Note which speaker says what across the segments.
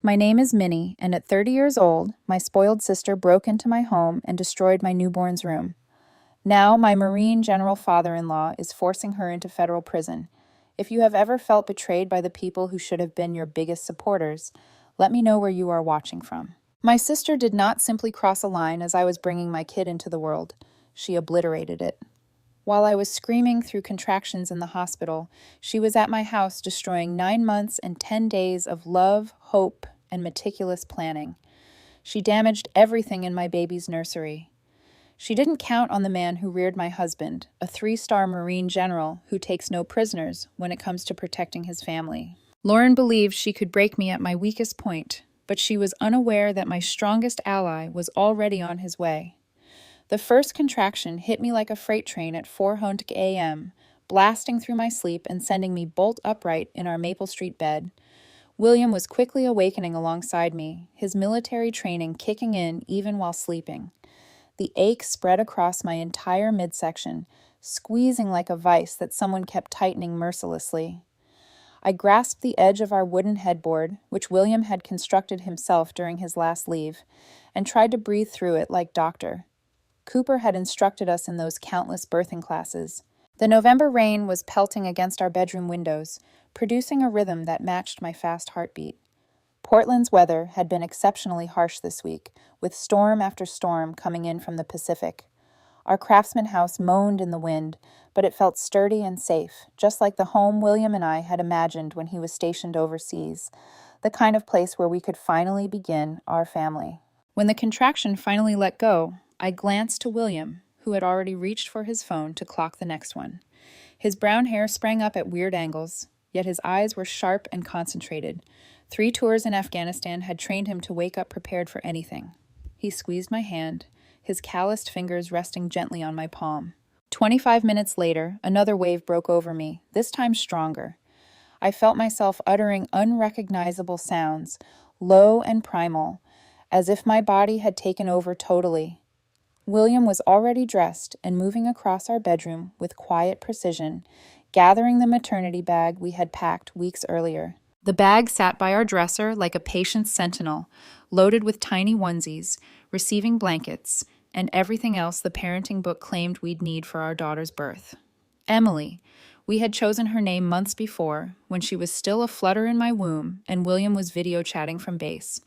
Speaker 1: My name is Minnie, and at 30 years old, my spoiled sister broke into my home and destroyed my newborn's room. Now, my Marine General father-in-law is forcing her into federal prison. If you have ever felt betrayed by the people who should have been your biggest supporters, let me know where you are watching from. My sister did not simply cross a line as I was bringing my kid into the world. She obliterated it. While I was screaming through contractions in the hospital, she was at my house destroying 9 months and 10 days of love, hope, and meticulous planning. She damaged everything in my baby's nursery. She didn't count on the man who reared my husband, a 3-star Marine general who takes no prisoners when it comes to protecting his family. Lauren believed she could break me at my weakest point, but she was unaware that my strongest ally was already on his way. The first contraction hit me like a freight train at 4:00 a.m., blasting through my sleep and sending me bolt upright in our Maple Street bed. William was quickly awakening alongside me, his military training kicking in even while sleeping. The ache spread across my entire midsection, squeezing like a vice that someone kept tightening mercilessly. I grasped the edge of our wooden headboard, which William had constructed himself during his last leave, and tried to breathe through it like Doctor. Cooper had instructed us in those countless birthing classes. The November rain was pelting against our bedroom windows, producing a rhythm that matched my fast heartbeat. Portland's weather had been exceptionally harsh this week, with storm after storm coming in from the Pacific. Our Craftsman house moaned in the wind, but it felt sturdy and safe, just like the home William and I had imagined when he was stationed overseas, the kind of place where we could finally begin our family. When the contraction finally let go, I glanced to William, who had already reached for his phone to clock the next one. His brown hair sprang up at weird angles, yet his eyes were sharp and concentrated. 3 tours in Afghanistan had trained him to wake up prepared for anything. He squeezed my hand, his calloused fingers resting gently on my palm. 25 minutes later, another wave broke over me, this time stronger. I felt myself uttering unrecognizable sounds, low and primal, as if my body had taken over totally. William was already dressed and moving across our bedroom with quiet precision, gathering the maternity bag we had packed weeks earlier. The bag sat by our dresser like a patient sentinel, loaded with tiny onesies, receiving blankets, and everything else the parenting book claimed we'd need for our daughter's birth. Emily. We had chosen her name months before, when she was still a flutter in my womb and William was video chatting from base.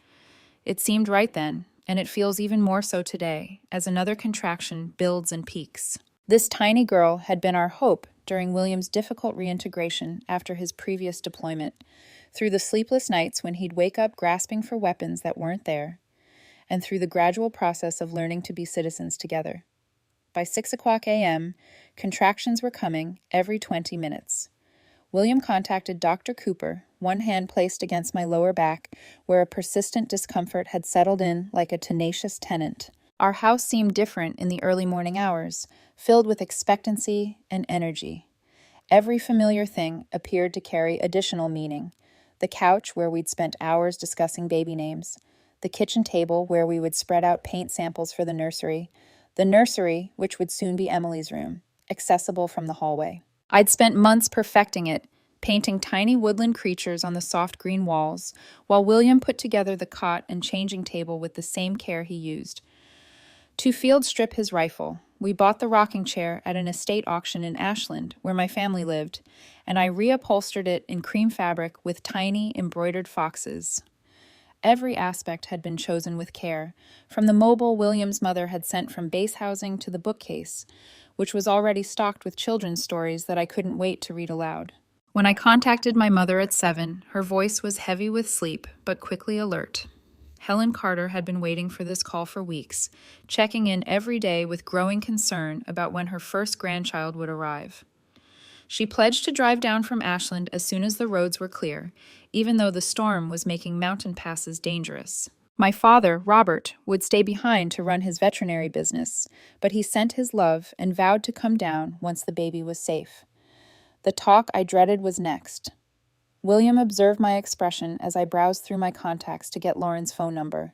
Speaker 1: It seemed right then, and it feels even more so today, as another contraction builds and peaks. This tiny girl had been our hope during William's difficult reintegration after his previous deployment, through the sleepless nights when he'd wake up grasping for weapons that weren't there, and through the gradual process of learning to be citizens together. By 6:00 a.m., contractions were coming every 20 minutes. William contacted Dr. Cooper, one hand placed against my lower back, where a persistent discomfort had settled in like a tenacious tenant. Our house seemed different in the early morning hours, filled with expectancy and energy. Every familiar thing appeared to carry additional meaning. The couch where we'd spent hours discussing baby names, the kitchen table where we would spread out paint samples for the nursery, which would soon be Emily's room, accessible from the hallway. I'd spent months perfecting it, painting tiny woodland creatures on the soft green walls, while William put together the cot and changing table with the same care he used. To field strip his rifle, we bought the rocking chair at an estate auction in Ashland, where my family lived, and I reupholstered it in cream fabric with tiny embroidered foxes. Every aspect had been chosen with care, from the mobile William's mother had sent from base housing to the bookcase, which was already stocked with children's stories that I couldn't wait to read aloud. When I contacted my mother at 7, her voice was heavy with sleep, but quickly alert. Helen Carter had been waiting for this call for weeks, checking in every day with growing concern about when her first grandchild would arrive. She pledged to drive down from Ashland as soon as the roads were clear, even though the storm was making mountain passes dangerous. My father, Robert, would stay behind to run his veterinary business, but he sent his love and vowed to come down once the baby was safe. The talk I dreaded was next. William observed my expression as I browsed through my contacts to get Lauren's phone number.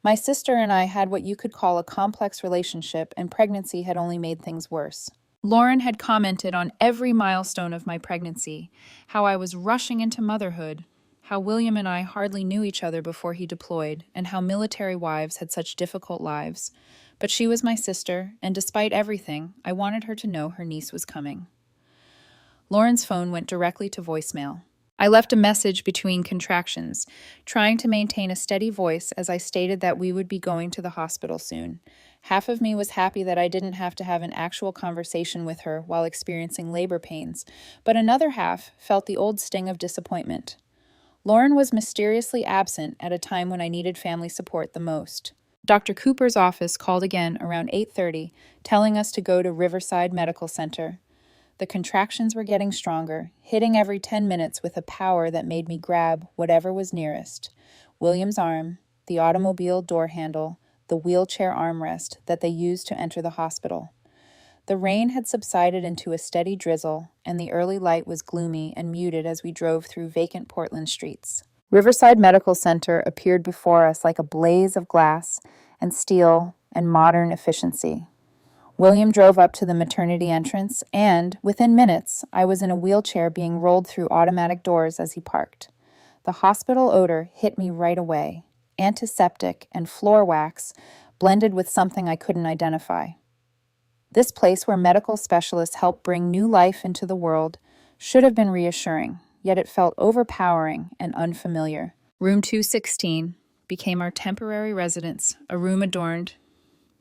Speaker 1: My sister and I had what you could call a complex relationship, and pregnancy had only made things worse. Lauren had commented on every milestone of my pregnancy, how I was rushing into motherhood, how William and I hardly knew each other before he deployed, and how military wives had such difficult lives. But she was my sister, and despite everything, I wanted her to know her niece was coming. Lauren's phone went directly to voicemail. I left a message between contractions, trying to maintain a steady voice as I stated that we would be going to the hospital soon. Half of me was happy that I didn't have to have an actual conversation with her while experiencing labor pains, but another half felt the old sting of disappointment. Lauren was mysteriously absent at a time when I needed family support the most. Dr. Cooper's office called again around 8:30, telling us to go to Riverside Medical Center. The contractions were getting stronger, hitting every 10 minutes with a power that made me grab whatever was nearest. William's arm, the automobile door handle, the wheelchair armrest that they used to enter the hospital. The rain had subsided into a steady drizzle, and the early light was gloomy and muted as we drove through vacant Portland streets. Riverside Medical Center appeared before us like a blaze of glass and steel and modern efficiency. William drove up to the maternity entrance, and, within minutes, I was in a wheelchair being rolled through automatic doors as he parked. The hospital odor hit me right away. Antiseptic and floor wax blended with something I couldn't identify. This place where medical specialists help bring new life into the world should have been reassuring, yet it felt overpowering and unfamiliar. Room 216 became our temporary residence, a room adorned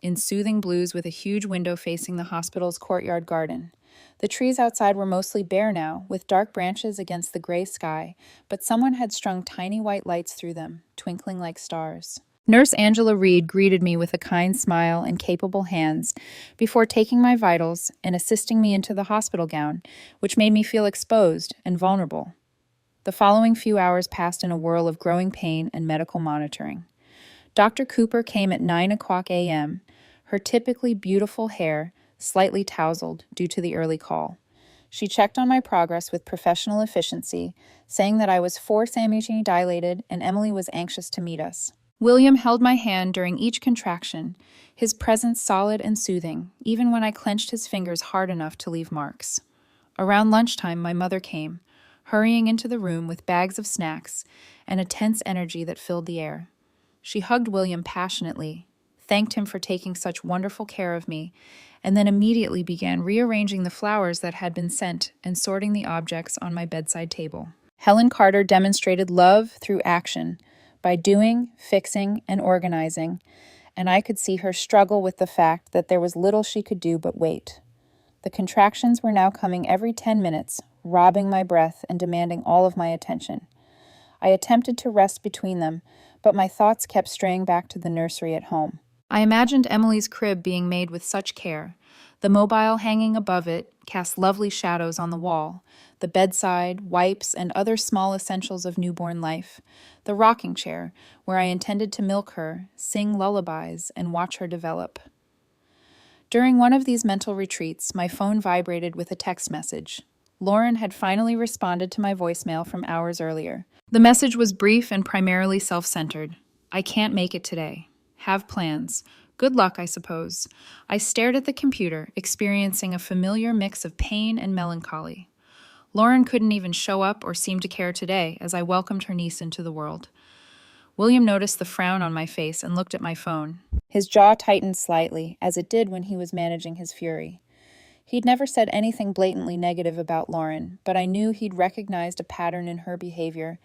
Speaker 1: in soothing blues with a huge window facing the hospital's courtyard garden. The trees outside were mostly bare now, with dark branches against the gray sky, but someone had strung tiny white lights through them, twinkling like stars. Nurse Angela Reed greeted me with a kind smile and capable hands before taking my vitals and assisting me into the hospital gown, which made me feel exposed and vulnerable. The following few hours passed in a whirl of growing pain and medical monitoring. Dr. Cooper came at 9:00 a.m., her typically beautiful hair slightly tousled due to the early call. She checked on my progress with professional efficiency, saying that I was 4 cm dilated and Emily was anxious to meet us. William held my hand during each contraction, his presence solid and soothing, even when I clenched his fingers hard enough to leave marks. Around lunchtime, my mother came, hurrying into the room with bags of snacks and a tense energy that filled the air. She hugged William passionately, thanked him for taking such wonderful care of me, and then immediately began rearranging the flowers that had been sent and sorting the objects on my bedside table. Helen Carter demonstrated love through action by doing, fixing, and organizing, and I could see her struggle with the fact that there was little she could do but wait. The contractions were now coming every 10 minutes, robbing my breath and demanding all of my attention. I attempted to rest between them, but my thoughts kept straying back to the nursery at home. I imagined Emily's crib being made with such care. The mobile hanging above it cast lovely shadows on the wall, the bedside, wipes, and other small essentials of newborn life, the rocking chair, where I intended to milk her, sing lullabies, and watch her develop. During one of these mental retreats, my phone vibrated with a text message. Lauren had finally responded to my voicemail from hours earlier. The message was brief and primarily self-centered. I can't make it today. Have plans. Good luck, I suppose. I stared at the computer, experiencing a familiar mix of pain and melancholy. Lauren couldn't even show up or seem to care today as I welcomed her niece into the world. William noticed the frown on my face and looked at my phone. His jaw tightened slightly, as it did when he was managing his fury. He'd never said anything blatantly negative about Lauren, but I knew he'd recognized a pattern in her behavior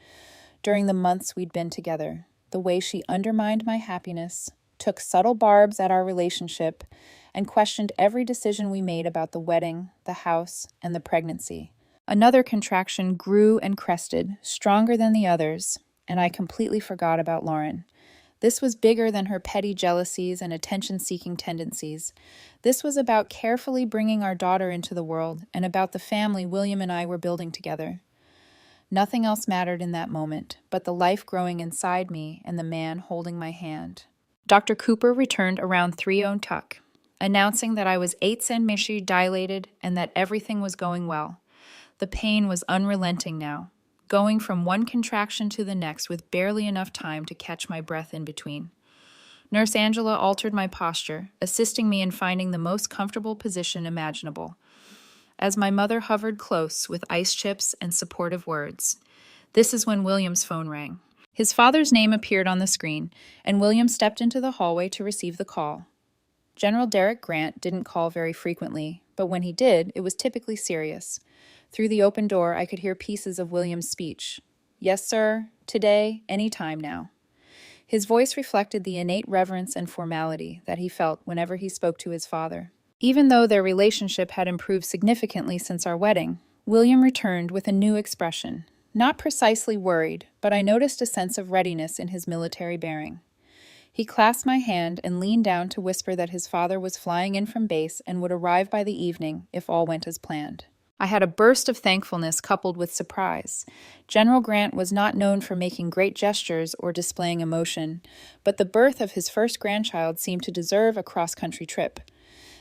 Speaker 1: during the months we'd been together. The way she undermined my happiness, took subtle barbs at our relationship, and questioned every decision we made about the wedding, the house, and the pregnancy. Another contraction grew and crested, stronger than the others, and I completely forgot about Lauren. This was bigger than her petty jealousies and attention-seeking tendencies. This was about carefully bringing our daughter into the world and about the family William and I were building together. Nothing else mattered in that moment, but the life growing inside me and the man holding my hand. Dr. Cooper returned around 3:00, announcing that I was 8 cm dilated and that everything was going well. The pain was unrelenting now, going from one contraction to the next with barely enough time to catch my breath in between. Nurse Angela altered my posture, assisting me in finding the most comfortable position imaginable. As my mother hovered close with ice chips and supportive words, This is when William's phone rang. His father's name appeared on the screen, and William stepped into the hallway to receive the call. General Derek Grant didn't call very frequently, but when he did, it was typically serious. Through the open door, I could hear pieces of William's speech. Yes, sir. Today, any time now. His voice reflected the innate reverence and formality that he felt whenever he spoke to his father. Even though their relationship had improved significantly since our wedding, William returned with a new expression. Not precisely worried, but I noticed a sense of readiness in his military bearing. He clasped my hand and leaned down to whisper that his father was flying in from base and would arrive by the evening if all went as planned. I had a burst of thankfulness coupled with surprise. General Grant was not known for making great gestures or displaying emotion, but the birth of his first grandchild seemed to deserve a cross-country trip.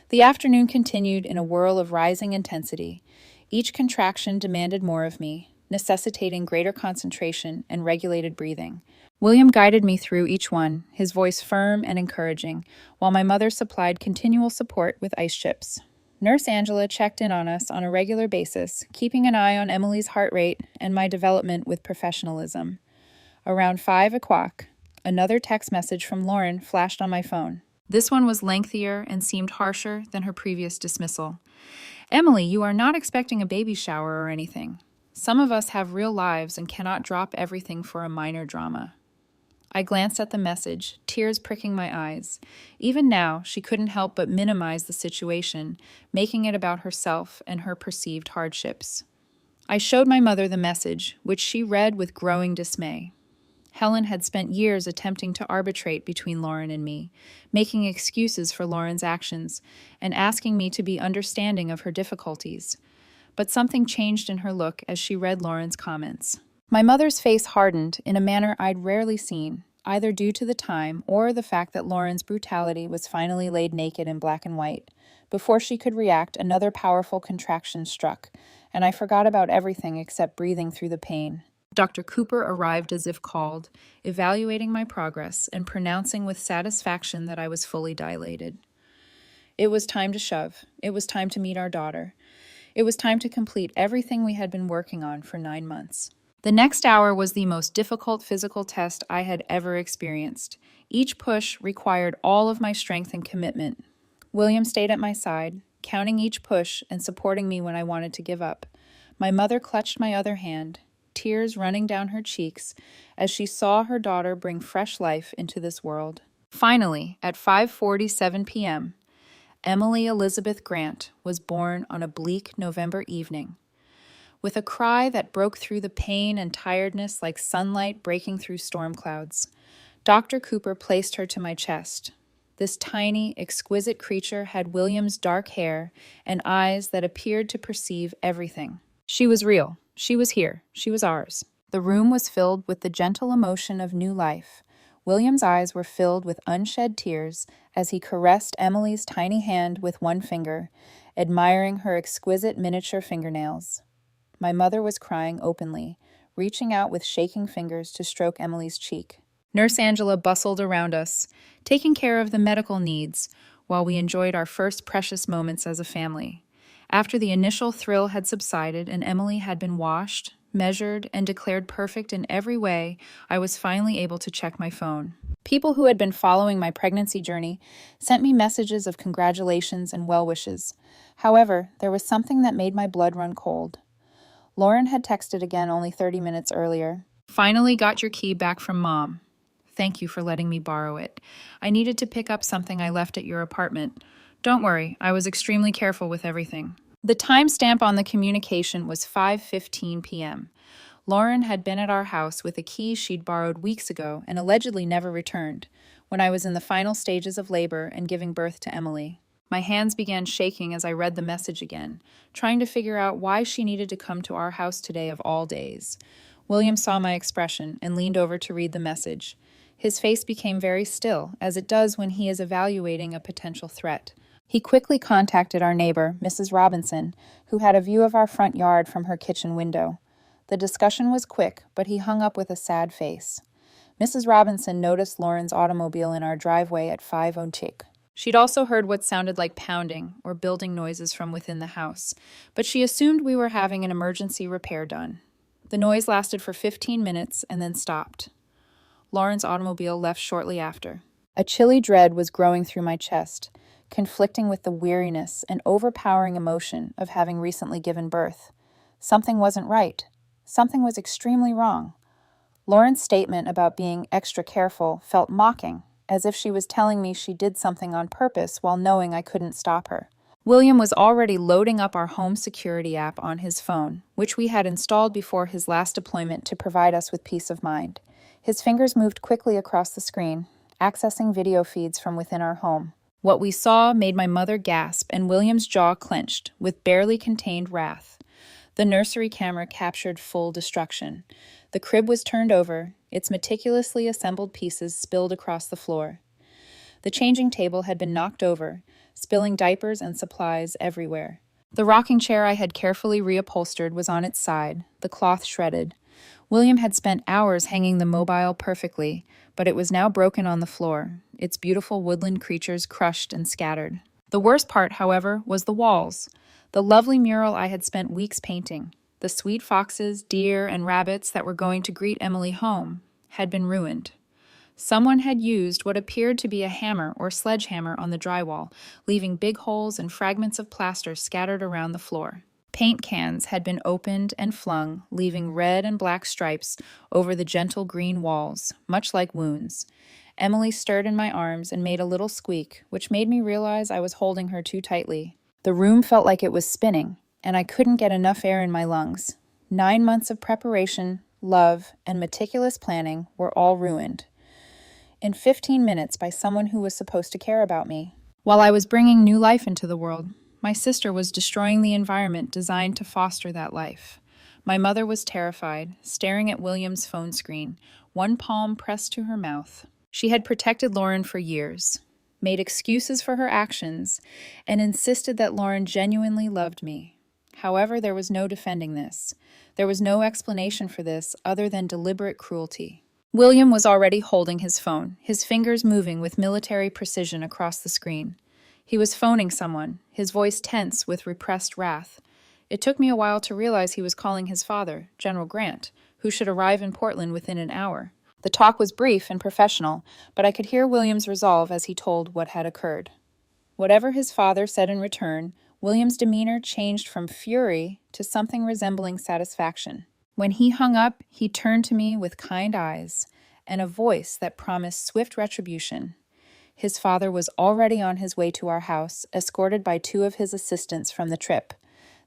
Speaker 1: The afternoon continued in a whirl of rising intensity. Each contraction demanded more of me, necessitating greater concentration and regulated breathing. William guided me through each one, his voice firm and encouraging, while my mother supplied continual support with ice chips. Nurse Angela checked in on us on a regular basis, keeping an eye on Emily's heart rate and my development with professionalism. Around 5 o'clock, another text message from Lauren flashed on my phone. This one was lengthier and seemed harsher than her previous dismissal. Emily, you are not expecting a baby shower or anything. Some of us have real lives and cannot drop everything for a minor drama. I glanced at the message, tears pricking my eyes. Even now, she couldn't help but minimize the situation, making it about herself and her perceived hardships. I showed my mother the message, which she read with growing dismay. Helen had spent years attempting to arbitrate between Lauren and me, making excuses for Lauren's actions and asking me to be understanding of her difficulties. But something changed in her look as she read Lauren's comments. My mother's face hardened in a manner I'd rarely seen, either due to the time or the fact that Lauren's brutality was finally laid naked in black and white. Before she could react, another powerful contraction struck, and I forgot about everything except breathing through the pain. Dr. Cooper arrived as if called, evaluating my progress and pronouncing with satisfaction that I was fully dilated. It was time to shove. It was time to meet our daughter. It was time to complete everything we had been working on for 9 months. The next hour was the most difficult physical test I had ever experienced. Each push required all of my strength and commitment. William stayed at my side, counting each push and supporting me when I wanted to give up. My mother clutched my other hand, tears running down her cheeks as she saw her daughter bring fresh life into this world. Finally, at 5:47 p.m., Emily Elizabeth Grant was born on a bleak November evening. With a cry that broke through the pain and tiredness like sunlight breaking through storm clouds, Dr. Cooper placed her to my chest. This tiny, exquisite creature had William's dark hair and eyes that appeared to perceive everything. She was real. She was here. She was ours. The room was filled with the gentle emotion of new life. William's eyes were filled with unshed tears as he caressed Emily's tiny hand with one finger, admiring her exquisite miniature fingernails. My mother was crying openly, reaching out with shaking fingers to stroke Emily's cheek. Nurse Angela bustled around us, taking care of the medical needs, while we enjoyed our first precious moments as a family. After the initial thrill had subsided and Emily had been washed, measured, and declared perfect in every way, I was finally able to check my phone. People who had been following my pregnancy journey sent me messages of congratulations and well wishes. However, there was something that made my blood run cold. Lauren had texted again only 30 minutes earlier. Finally got your key back from Mom. Thank you for letting me borrow it. I needed to pick up something I left at your apartment. Don't worry, I was extremely careful with everything. The timestamp on the communication was 5:15 p.m. Lauren had been at our house with a key she'd borrowed weeks ago and allegedly never returned, when I was in the final stages of labor and giving birth to Emily. My hands began shaking as I read the message again, trying to figure out why she needed to come to our house today of all days. William saw my expression and leaned over to read the message. His face became very still, as it does when he is evaluating a potential threat. He quickly contacted our neighbor, Mrs. Robinson, who had a view of our front yard from her kitchen window. The discussion was quick, but he hung up with a sad face. Mrs. Robinson noticed Lauren's automobile in our driveway at 5:00. She'd also heard what sounded like pounding or building noises from within the house, but she assumed we were having an emergency repair done. The noise lasted for 15 minutes and then stopped. Lauren's automobile left shortly after. A chilly dread was growing through my chest, conflicting with the weariness and overpowering emotion of having recently given birth. Something wasn't right. Something was extremely wrong. Lauren's statement about being extra careful felt mocking, as if she was telling me she did something on purpose while knowing I couldn't stop her. William was already loading up our home security app on his phone, which we had installed before his last deployment to provide us with peace of mind. His fingers moved quickly across the screen, accessing video feeds from within our home. What we saw made my mother gasp and William's jaw clenched, with barely contained wrath. The nursery camera captured full destruction. The crib was turned over, its meticulously assembled pieces spilled across the floor. The changing table had been knocked over, spilling diapers and supplies everywhere. The rocking chair I had carefully reupholstered was on its side, the cloth shredded. William had spent hours hanging the mobile perfectly, but it was now broken on the floor, its beautiful woodland creatures crushed and scattered. The worst part, however, was the walls. The lovely mural I had spent weeks painting, the sweet foxes, deer, and rabbits that were going to greet Emily home, had been ruined. Someone had used what appeared to be a hammer or sledgehammer on the drywall, leaving big holes and fragments of plaster scattered around the floor. Paint cans had been opened and flung, leaving red and black stripes over the gentle green walls, much like wounds. Emily stirred in my arms and made a little squeak, which made me realize I was holding her too tightly. The room felt like it was spinning, and I couldn't get enough air in my lungs. 9 months of preparation, love, and meticulous planning were all ruined in 15 minutes by someone who was supposed to care about me. While I was bringing new life into the world, my sister was destroying the environment designed to foster that life. My mother was terrified, staring at William's phone screen, one palm pressed to her mouth. She had protected Lauren for years, made excuses for her actions, and insisted that Lauren genuinely loved me. However, there was no defending this. There was no explanation for this other than deliberate cruelty. William was already holding his phone, his fingers moving with military precision across the screen. He was phoning someone, his voice tense with repressed wrath. It took me a while to realize he was calling his father, General Grant, who should arrive in Portland within an hour. The talk was brief and professional, but I could hear William's resolve as he told what had occurred. Whatever his father said in return, William's demeanor changed from fury to something resembling satisfaction. When he hung up, he turned to me with kind eyes and a voice that promised swift retribution. His father was already on his way to our house, escorted by 2 of his assistants from the trip.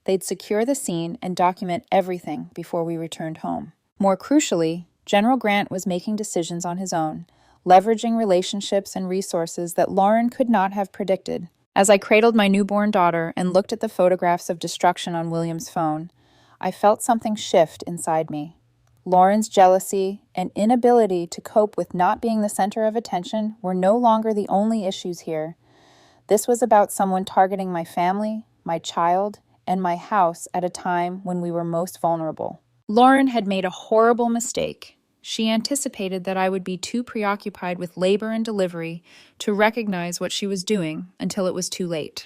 Speaker 1: They'd secure the scene and document everything before we returned home. More crucially, General Grant was making decisions on his own, leveraging relationships and resources that Lauren could not have predicted. As I cradled my newborn daughter and looked at the photographs of destruction on William's phone, I felt something shift inside me. Lauren's jealousy and inability to cope with not being the center of attention were no longer the only issues here. This was about someone targeting my family, my child, and my house at a time when we were most vulnerable. Lauren had made a horrible mistake. She anticipated that I would be too preoccupied with labor and delivery to recognize what she was doing until it was too late.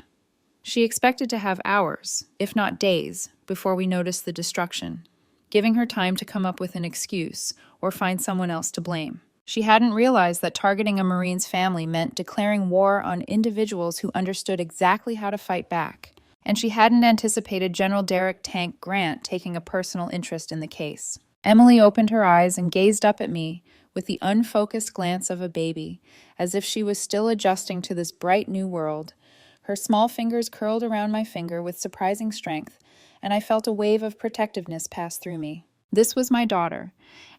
Speaker 1: She expected to have hours, if not days, before we noticed the destruction, giving her time to come up with an excuse or find someone else to blame. She hadn't realized that targeting a Marine's family meant declaring war on individuals who understood exactly how to fight back. And she hadn't anticipated General Derek "Tank" Grant taking a personal interest in the case. Emily opened her eyes and gazed up at me with the unfocused glance of a baby, as if she was still adjusting to this bright new world. Her small fingers curled around my finger with surprising strength, and I felt a wave of protectiveness pass through me. This was my daughter,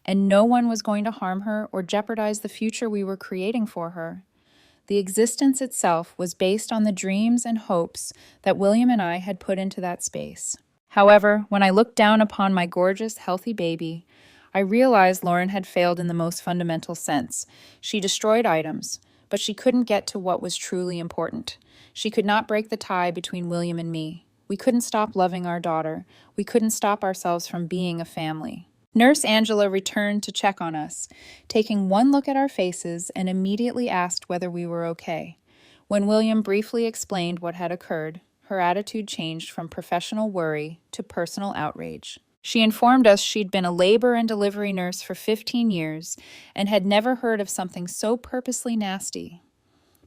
Speaker 1: and no one was going to harm her or jeopardize the future we were creating for her. The existence itself was based on the dreams and hopes that William and I had put into that space. However, when I looked down upon my gorgeous, healthy baby, I realized Lauren had failed in the most fundamental sense. She destroyed items, but she couldn't get to what was truly important. She could not break the tie between William and me. We couldn't stop loving our daughter. We couldn't stop ourselves from being a family. Nurse Angela returned to check on us, taking one look at our faces and immediately asked whether we were okay. When William briefly explained what had occurred, her attitude changed from professional worry to personal outrage. She informed us she'd been a labor and delivery nurse for 15 years and had never heard of something so purposely nasty.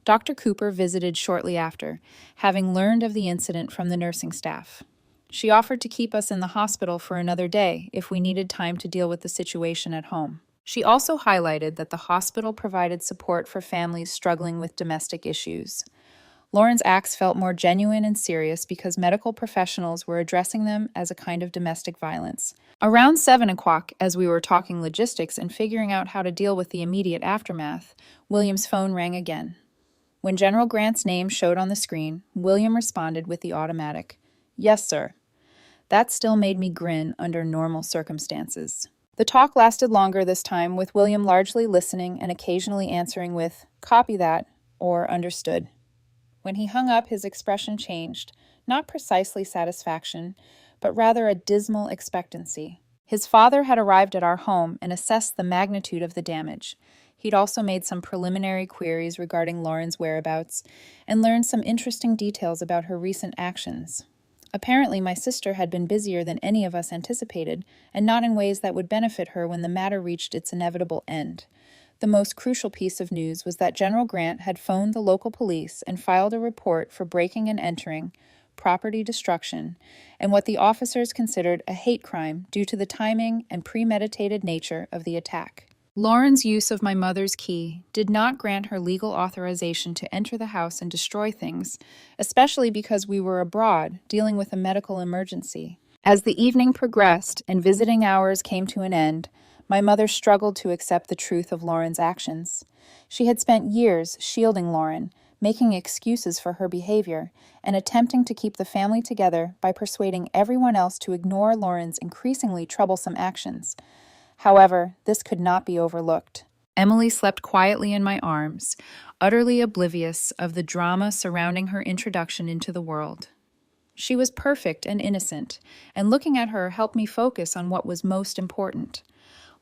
Speaker 1: Dr. Cooper visited shortly after, having learned of the incident from the nursing staff. She offered to keep us in the hospital for another day if we needed time to deal with the situation at home. She also highlighted that the hospital provided support for families struggling with domestic issues. Lauren's acts felt more genuine and serious because medical professionals were addressing them as a kind of domestic violence. Around 7 o'clock, as we were talking logistics and figuring out how to deal with the immediate aftermath, William's phone rang again. When General Grant's name showed on the screen, William responded with the automatic, "Yes, sir." That still made me grin under normal circumstances. The talk lasted longer this time, with William largely listening and occasionally answering with, "Copy that," or "Understood." When he hung up, his expression changed, not precisely satisfaction, but rather a dismal expectancy. His father had arrived at our home and assessed the magnitude of the damage. He'd also made some preliminary queries regarding Lauren's whereabouts and learned some interesting details about her recent actions. Apparently, my sister had been busier than any of us anticipated, and not in ways that would benefit her when the matter reached its inevitable end. The most crucial piece of news was that General Grant had phoned the local police and filed a report for breaking and entering, property destruction, and what the officers considered a hate crime due to the timing and premeditated nature of the attack. Lauren's use of my mother's key did not grant her legal authorization to enter the house and destroy things, especially because we were abroad dealing with a medical emergency. As the evening progressed and visiting hours came to an end, my mother struggled to accept the truth of Lauren's actions. She had spent years shielding Lauren, making excuses for her behavior, and attempting to keep the family together by persuading everyone else to ignore Lauren's increasingly troublesome actions. However, this could not be overlooked. Emily slept quietly in my arms, utterly oblivious of the drama surrounding her introduction into the world. She was perfect and innocent, and looking at her helped me focus on what was most important.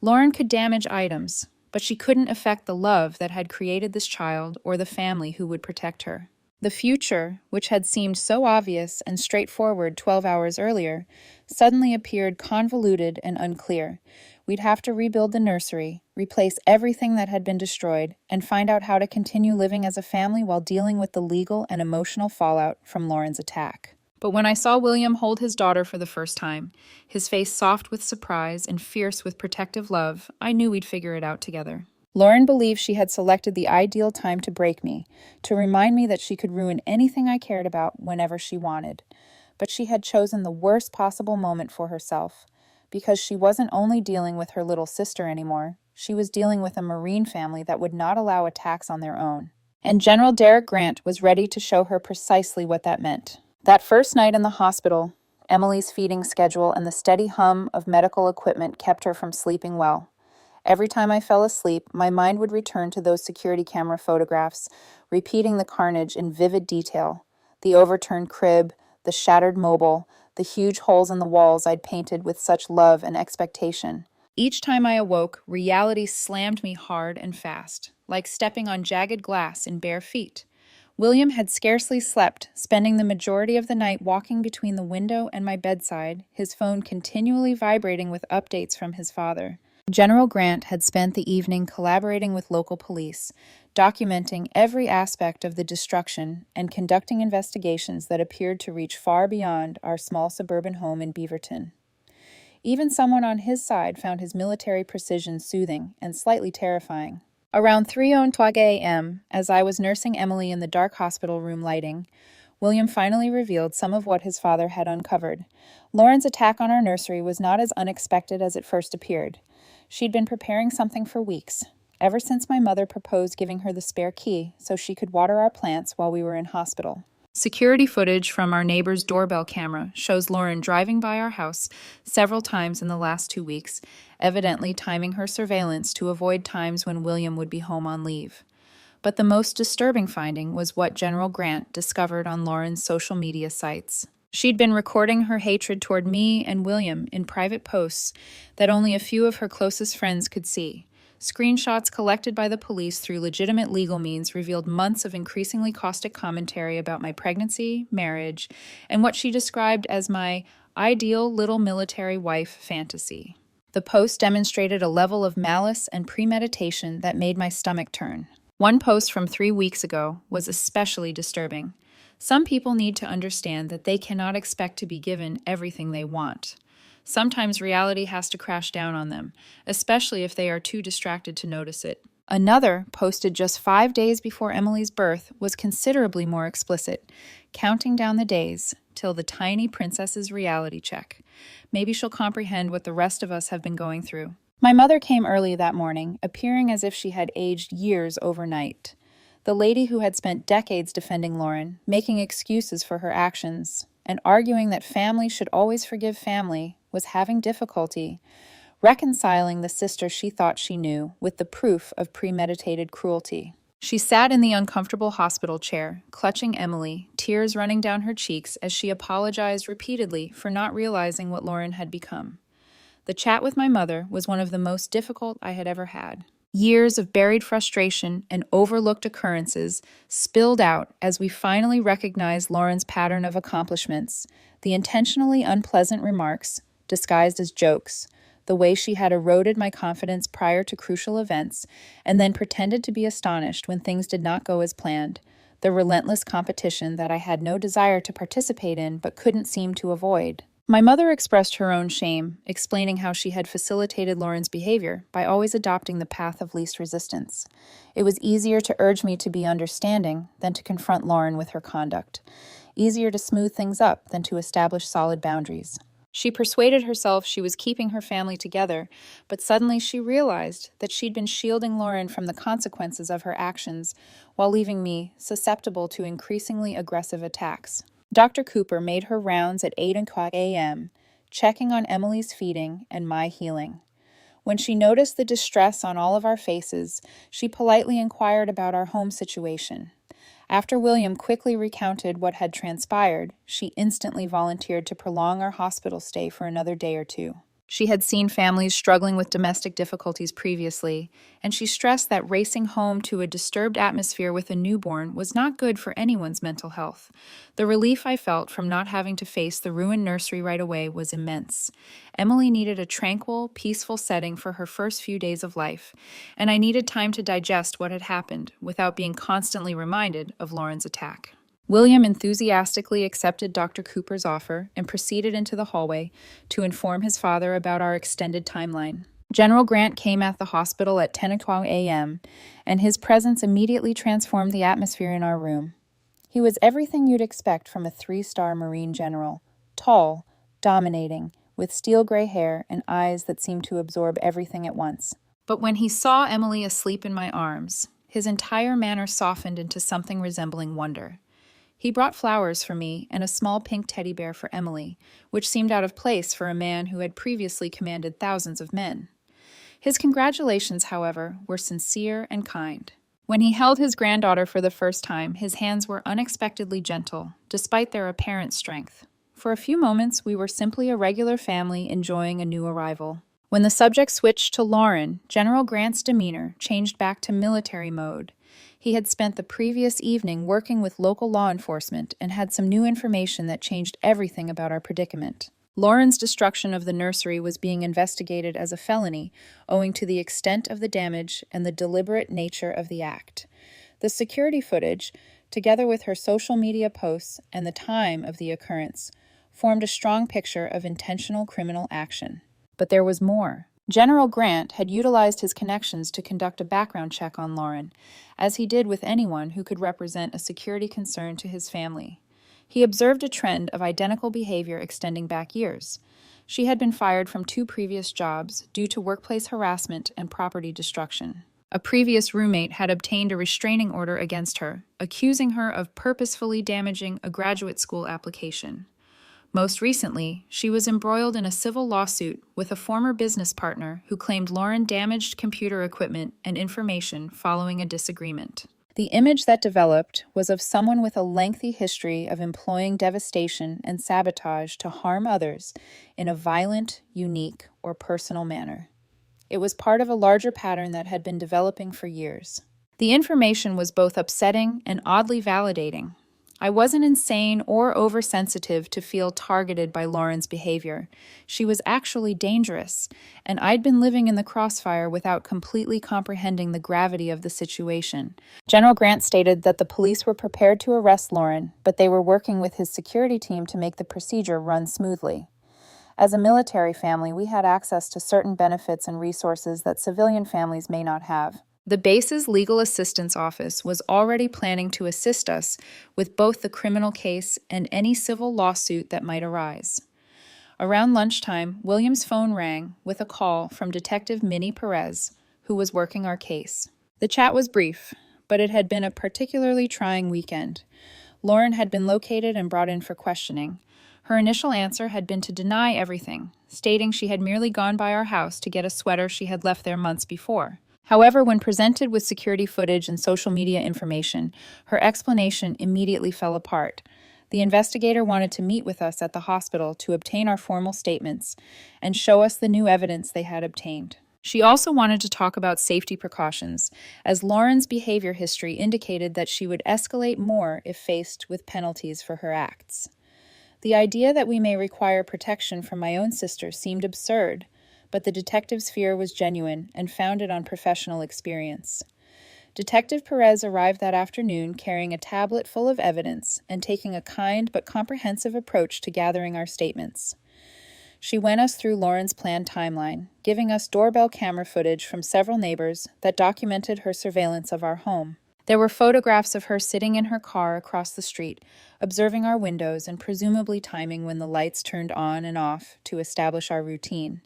Speaker 1: Lauren could damage items, but she couldn't affect the love that had created this child or the family who would protect her. The future, which had seemed so obvious and straightforward 12 hours earlier, suddenly appeared convoluted and unclear. We'd have to rebuild the nursery, replace everything that had been destroyed, and find out how to continue living as a family while dealing with the legal and emotional fallout from Lauren's attack. But when I saw William hold his daughter for the first time, his face soft with surprise and fierce with protective love, I knew we'd figure it out together. Lauren believed she had selected the ideal time to break me, to remind me that she could ruin anything I cared about whenever she wanted. But she had chosen the worst possible moment for herself, because she wasn't only dealing with her little sister anymore, she was dealing with a Marine family that would not allow attacks on their own. And General Derek Grant was ready to show her precisely what that meant. That first night in the hospital, Emily's feeding schedule and the steady hum of medical equipment kept her from sleeping well. Every time I fell asleep, my mind would return to those security camera photographs, repeating the carnage in vivid detail. The overturned crib, the shattered mobile, the huge holes in the walls I'd painted with such love and expectation. Each time I awoke, reality slammed me hard and fast, like stepping on jagged glass in bare feet. William had scarcely slept, spending the majority of the night walking between the window and my bedside, his phone continually vibrating with updates from his father. General Grant had spent the evening collaborating with local police, documenting every aspect of the destruction and conducting investigations that appeared to reach far beyond our small suburban home in Beaverton. Even someone on his side found his military precision soothing and slightly terrifying. Around 3:03 a.m., as I was nursing Emily in the dark hospital room lighting, William finally revealed some of what his father had uncovered. Lauren's attack on our nursery was not as unexpected as it first appeared. She'd been preparing something for weeks, ever since my mother proposed giving her the spare key so she could water our plants while we were in hospital. Security footage from our neighbor's doorbell camera shows Lauren driving by our house several times in the last 2 weeks, evidently timing her surveillance to avoid times when William would be home on leave. But the most disturbing finding was what General Grant discovered on Lauren's social media sites. She'd been recording her hatred toward me and William in private posts that only a few of her closest friends could see. Screenshots collected by the police through legitimate legal means revealed months of increasingly caustic commentary about my pregnancy, marriage, and what she described as my Ideal little military wife fantasy. The post demonstrated a level of malice and premeditation that made my stomach turn. One post from 3 weeks ago was especially disturbing. Some people need to understand that they cannot expect to be given everything they want. Sometimes reality has to crash down on them, especially if they are too distracted to notice it. Another, posted just 5 days before Emily's birth, was considerably more explicit, counting down the days till the tiny princess's reality check. Maybe she'll comprehend what the rest of us have been going through. My mother came early that morning, appearing as if she had aged years overnight. The lady who had spent decades defending Lauren, making excuses for her actions, and arguing that family should always forgive family, was having difficulty reconciling the sister she thought she knew with the proof of premeditated cruelty. She sat in the uncomfortable hospital chair, clutching Emily, tears running down her cheeks as she apologized repeatedly for not realizing what Lauren had become. The chat with my mother was one of the most difficult I had ever had. Years of buried frustration and overlooked occurrences spilled out as we finally recognized Lauren's pattern of accomplishments, the intentionally unpleasant remarks, disguised as jokes, the way she had eroded my confidence prior to crucial events, and then pretended to be astonished when things did not go as planned, the relentless competition that I had no desire to participate in but couldn't seem to avoid. My mother expressed her own shame, explaining how she had facilitated Lauren's behavior by always adopting the path of least resistance. It was easier to urge me to be understanding than to confront Lauren with her conduct, easier to smooth things up than to establish solid boundaries. She persuaded herself she was keeping her family together, but suddenly she realized that she'd been shielding Lauren from the consequences of her actions while leaving me susceptible to increasingly aggressive attacks. Dr. Cooper made her rounds at 8 o'clock a.m., checking on Emily's feeding and my healing. When she noticed the distress on all of our faces, she politely inquired about our home situation. After William quickly recounted what had transpired, she instantly volunteered to prolong our hospital stay for another day or two. She had seen families struggling with domestic difficulties previously, and she stressed that racing home to a disturbed atmosphere with a newborn was not good for anyone's mental health. The relief I felt from not having to face the ruined nursery right away was immense. Emily needed a tranquil, peaceful setting for her first few days of life, and I needed time to digest what had happened without being constantly reminded of Lauren's attack. William enthusiastically accepted Dr. Cooper's offer and proceeded into the hallway to inform his father about our extended timeline. General Grant came at the hospital at 10 o'clock a.m., and his presence immediately transformed the atmosphere in our room. He was everything you'd expect from a 3-star Marine general: tall, dominating, with steel gray hair and eyes that seemed to absorb everything at once. But when he saw Emily asleep in my arms, his entire manner softened into something resembling wonder. He brought flowers for me and a small pink teddy bear for Emily, which seemed out of place for a man who had previously commanded thousands of men. His congratulations, however, were sincere and kind. When he held his granddaughter for the first time, his hands were unexpectedly gentle, despite their apparent strength. For a few moments, we were simply a regular family enjoying a new arrival. When the subject switched to Lauren, General Grant's demeanor changed back to military mode. He had spent the previous evening working with local law enforcement and had some new information that changed everything about our predicament. Lauren's destruction of the nursery was being investigated as a felony, owing to the extent of the damage and the deliberate nature of the act. The security footage, together with her social media posts and the time of the occurrence, formed a strong picture of intentional criminal action. But there was more. General Grant had utilized his connections to conduct a background check on Lauren, as he did with anyone who could represent a security concern to his family. He observed a trend of identical behavior extending back years. She had been fired from 2 previous jobs due to workplace harassment and property destruction. A previous roommate had obtained a restraining order against her, accusing her of purposefully damaging a graduate school application. Most recently, she was embroiled in a civil lawsuit with a former business partner who claimed Lauren damaged computer equipment and information following a disagreement. The image that developed was of someone with a lengthy history of employing devastation and sabotage to harm others in a violent, unique, or personal manner. It was part of a larger pattern that had been developing for years. The information was both upsetting and oddly validating. I wasn't insane or oversensitive to feel targeted by Lauren's behavior. She was actually dangerous, and I'd been living in the crossfire without completely comprehending the gravity of the situation. General Grant stated that the police were prepared to arrest Lauren, but they were working with his security team to make the procedure run smoothly. As a military family, we had access to certain benefits and resources that civilian families may not have. The base's legal assistance office was already planning to assist us with both the criminal case and any civil lawsuit that might arise. Around lunchtime, William's phone rang with a call from Detective Minnie Perez, who was working our case. The chat was brief, but it had been a particularly trying weekend. Lauren had been located and brought in for questioning. Her initial answer had been to deny everything, stating she had merely gone by our house to get a sweater she had left there months before. However, when presented with security footage and social media information, her explanation immediately fell apart. The investigator wanted to meet with us at the hospital to obtain our formal statements and show us the new evidence they had obtained. She also wanted to talk about safety precautions, as Lauren's behavior history indicated that she would escalate more if faced with penalties for her acts. The idea that we may require protection from my own sister seemed absurd, but the detective's fear was genuine and founded on professional experience. Detective Perez arrived that afternoon carrying a tablet full of evidence and taking a kind but comprehensive approach to gathering our statements. She went us through Lauren's planned timeline, giving us doorbell camera footage from several neighbors that documented her surveillance of our home. There were photographs of her sitting in her car across the street, observing our windows and presumably timing when the lights turned on and off to establish our routine.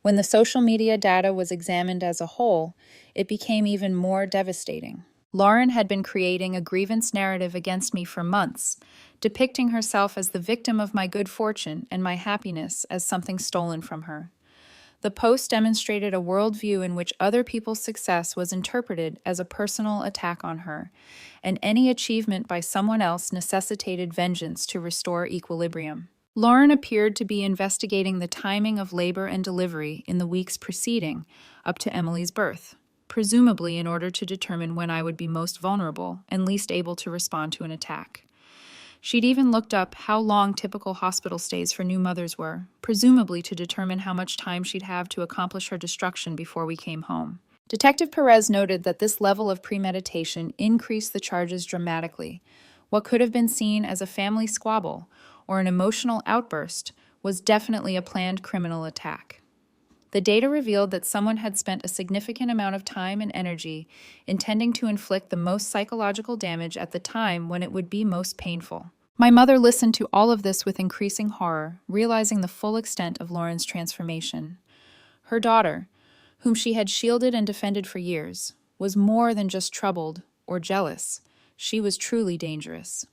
Speaker 1: When the social media data was examined as a whole, it became even more devastating. Lauren had been creating a grievance narrative against me for months, depicting herself as the victim of my good fortune and my happiness as something stolen from her. The post demonstrated a worldview in which other people's success was interpreted as a personal attack on her, and any achievement by someone else necessitated vengeance to restore equilibrium. Lauren appeared to be investigating the timing of labor and delivery in the weeks preceding, up to Emily's birth, presumably in order to determine when I would be most vulnerable and least able to respond to an attack. She'd even looked up how long typical hospital stays for new mothers were, presumably to determine how much time she'd have to accomplish her destruction before we came home. Detective Perez noted that this level of premeditation increased the charges dramatically. What could have been seen as a family squabble or an emotional outburst was definitely a planned criminal attack. The data revealed that someone had spent a significant amount of time and energy intending to inflict the most psychological damage at the time when it would be most painful. My mother listened to all of this with increasing horror, realizing the full extent of Lauren's transformation. Her daughter, whom she had shielded and defended for years, was more than just troubled or jealous. She was truly dangerous.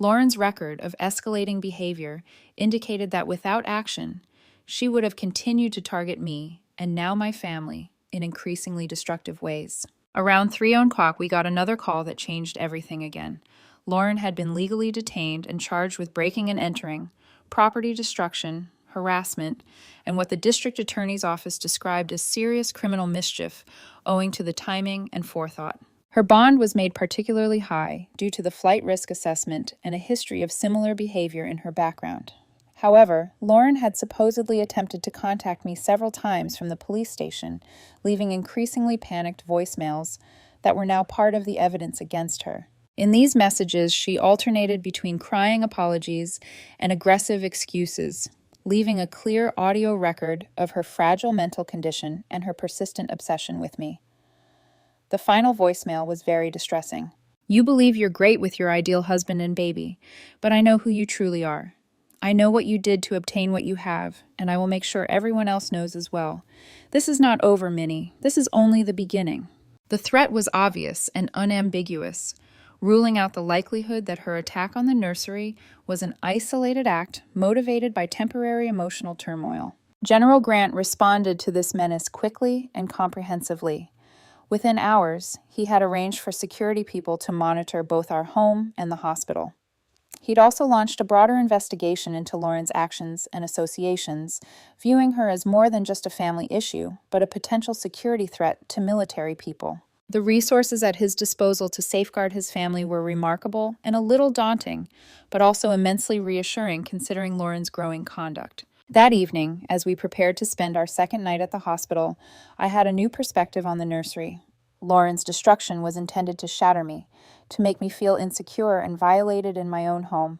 Speaker 1: Lauren's record of escalating behavior indicated that without action, she would have continued to target me, and now my family, in increasingly destructive ways. Around 3 o'clock, we got another call that changed everything again. Lauren had been legally detained and charged with breaking and entering, property destruction, harassment, and what the district attorney's office described as serious criminal mischief owing to the timing and forethought. Her bond was made particularly high due to the flight risk assessment and a history of similar behavior in her background. However, Lauren had supposedly attempted to contact me several times from the police station, leaving increasingly panicked voicemails that were now part of the evidence against her. In these messages, she alternated between crying apologies and aggressive excuses, leaving a clear audio record of her fragile mental condition and her persistent obsession with me. The final voicemail was very distressing. "You believe you're great with your ideal husband and baby, but I know who you truly are. I know what you did to obtain what you have, and I will make sure everyone else knows as well. This is not over, Minnie. This is only the beginning." The threat was obvious and unambiguous, ruling out the likelihood that her attack on the nursery was an isolated act motivated by temporary emotional turmoil. General Grant responded to this menace quickly and comprehensively. Within hours, he had arranged for security people to monitor both our home and the hospital. He'd also launched a broader investigation into Lauren's actions and associations, viewing her as more than just a family issue, but a potential security threat to military people. The resources at his disposal to safeguard his family were remarkable and a little daunting, but also immensely reassuring considering Lauren's growing conduct. That evening, as we prepared to spend our second night at the hospital, I had a new perspective on the nursery. Lauren's destruction was intended to shatter me, to make me feel insecure and violated in my own home.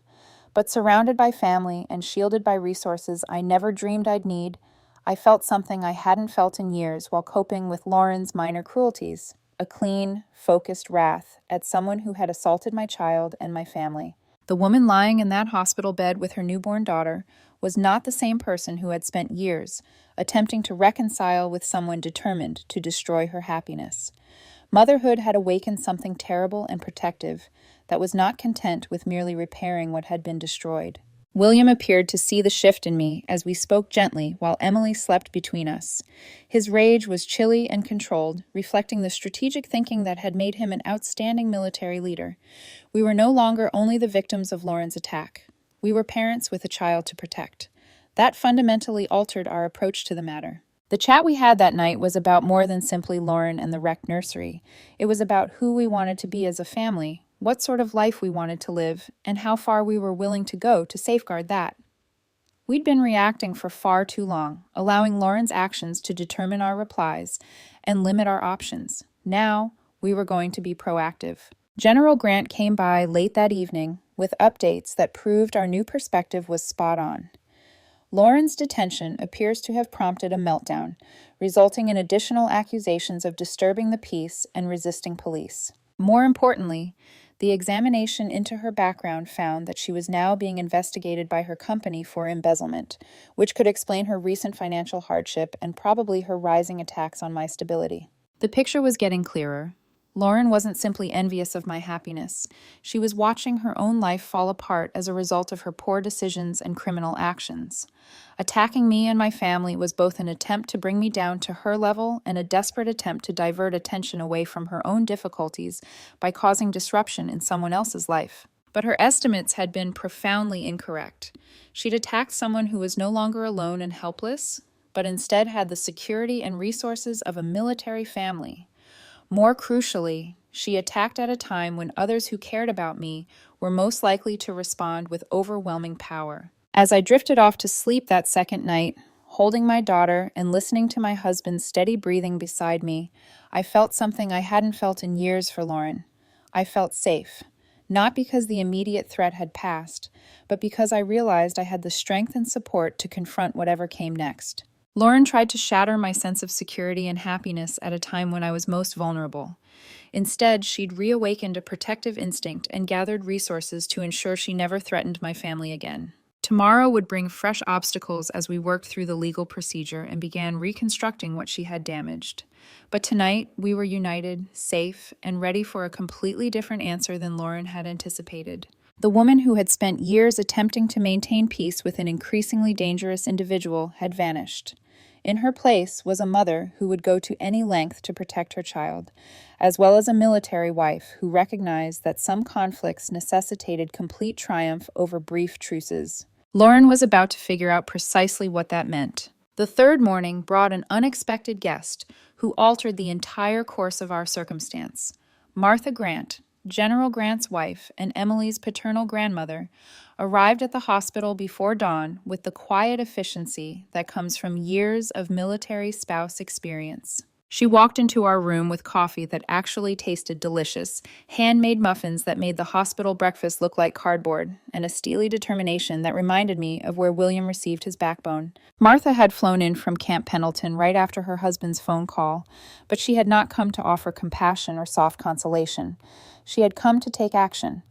Speaker 1: But surrounded by family and shielded by resources I never dreamed I'd need, I felt something I hadn't felt in years while coping with Lauren's minor cruelties, a clean, focused wrath at someone who had assaulted my child and my family. The woman lying in that hospital bed with her newborn daughter was not the same person who had spent years attempting to reconcile with someone determined to destroy her happiness. Motherhood had awakened something terrible and protective that was not content with merely repairing what had been destroyed. William appeared to see the shift in me as we spoke gently while Emily slept between us. His rage was chilly and controlled, reflecting the strategic thinking that had made him an outstanding military leader. We were no longer only the victims of Lauren's attack. We were parents with a child to protect. That fundamentally altered our approach to the matter. The chat we had that night was about more than simply Lauren and the wrecked nursery. It was about who we wanted to be as a family, what sort of life we wanted to live, and how far we were willing to go to safeguard that. We'd been reacting for far too long, allowing Lauren's actions to determine our replies and limit our options. Now, we were going to be proactive. General Grant came by late that evening with updates that proved our new perspective was spot on. Lauren's detention appears to have prompted a meltdown, resulting in additional accusations of disturbing the peace and resisting police. More importantly, the examination into her background found that she was now being investigated by her company for embezzlement, which could explain her recent financial hardship and probably her rising attacks on my stability. The picture was getting clearer. Lauren wasn't simply envious of my happiness. She was watching her own life fall apart as a result of her poor decisions and criminal actions. Attacking me and my family was both an attempt to bring me down to her level and a desperate attempt to divert attention away from her own difficulties by causing disruption in someone else's life. But her estimates had been profoundly incorrect. She'd attacked someone who was no longer alone and helpless, but instead had the security and resources of a military family. More crucially, she attacked at a time when others who cared about me were most likely to respond with overwhelming power. As I drifted off to sleep that second night, holding my daughter and listening to my husband's steady breathing beside me, I felt something I hadn't felt in years for Lauren. I felt safe, not because the immediate threat had passed, but because I realized I had the strength and support to confront whatever came next. Lauren tried to shatter my sense of security and happiness at a time when I was most vulnerable. Instead, she'd reawakened a protective instinct and gathered resources to ensure she never threatened my family again. Tomorrow would bring fresh obstacles as we worked through the legal procedure and began reconstructing what she had damaged. But tonight, we were united, safe, and ready for a completely different answer than Lauren had anticipated. The woman who had spent years attempting to maintain peace with an increasingly dangerous individual had vanished. In her place was a mother who would go to any length to protect her child, as well as a military wife who recognized that some conflicts necessitated complete triumph over brief truces. Lauren was about to figure out precisely what that meant. The third morning brought an unexpected guest who altered the entire course of our circumstance. Martha Grant, General Grant's wife and Emily's paternal grandmother, arrived at the hospital before dawn with the quiet efficiency that comes from years of military spouse experience. She walked into our room with coffee that actually tasted delicious, handmade muffins that made the hospital breakfast look like cardboard, and a steely determination that reminded me of where William received his backbone. Martha had flown in from Camp Pendleton right after her husband's phone call, but she had not come to offer compassion or soft consolation. She had come to take action.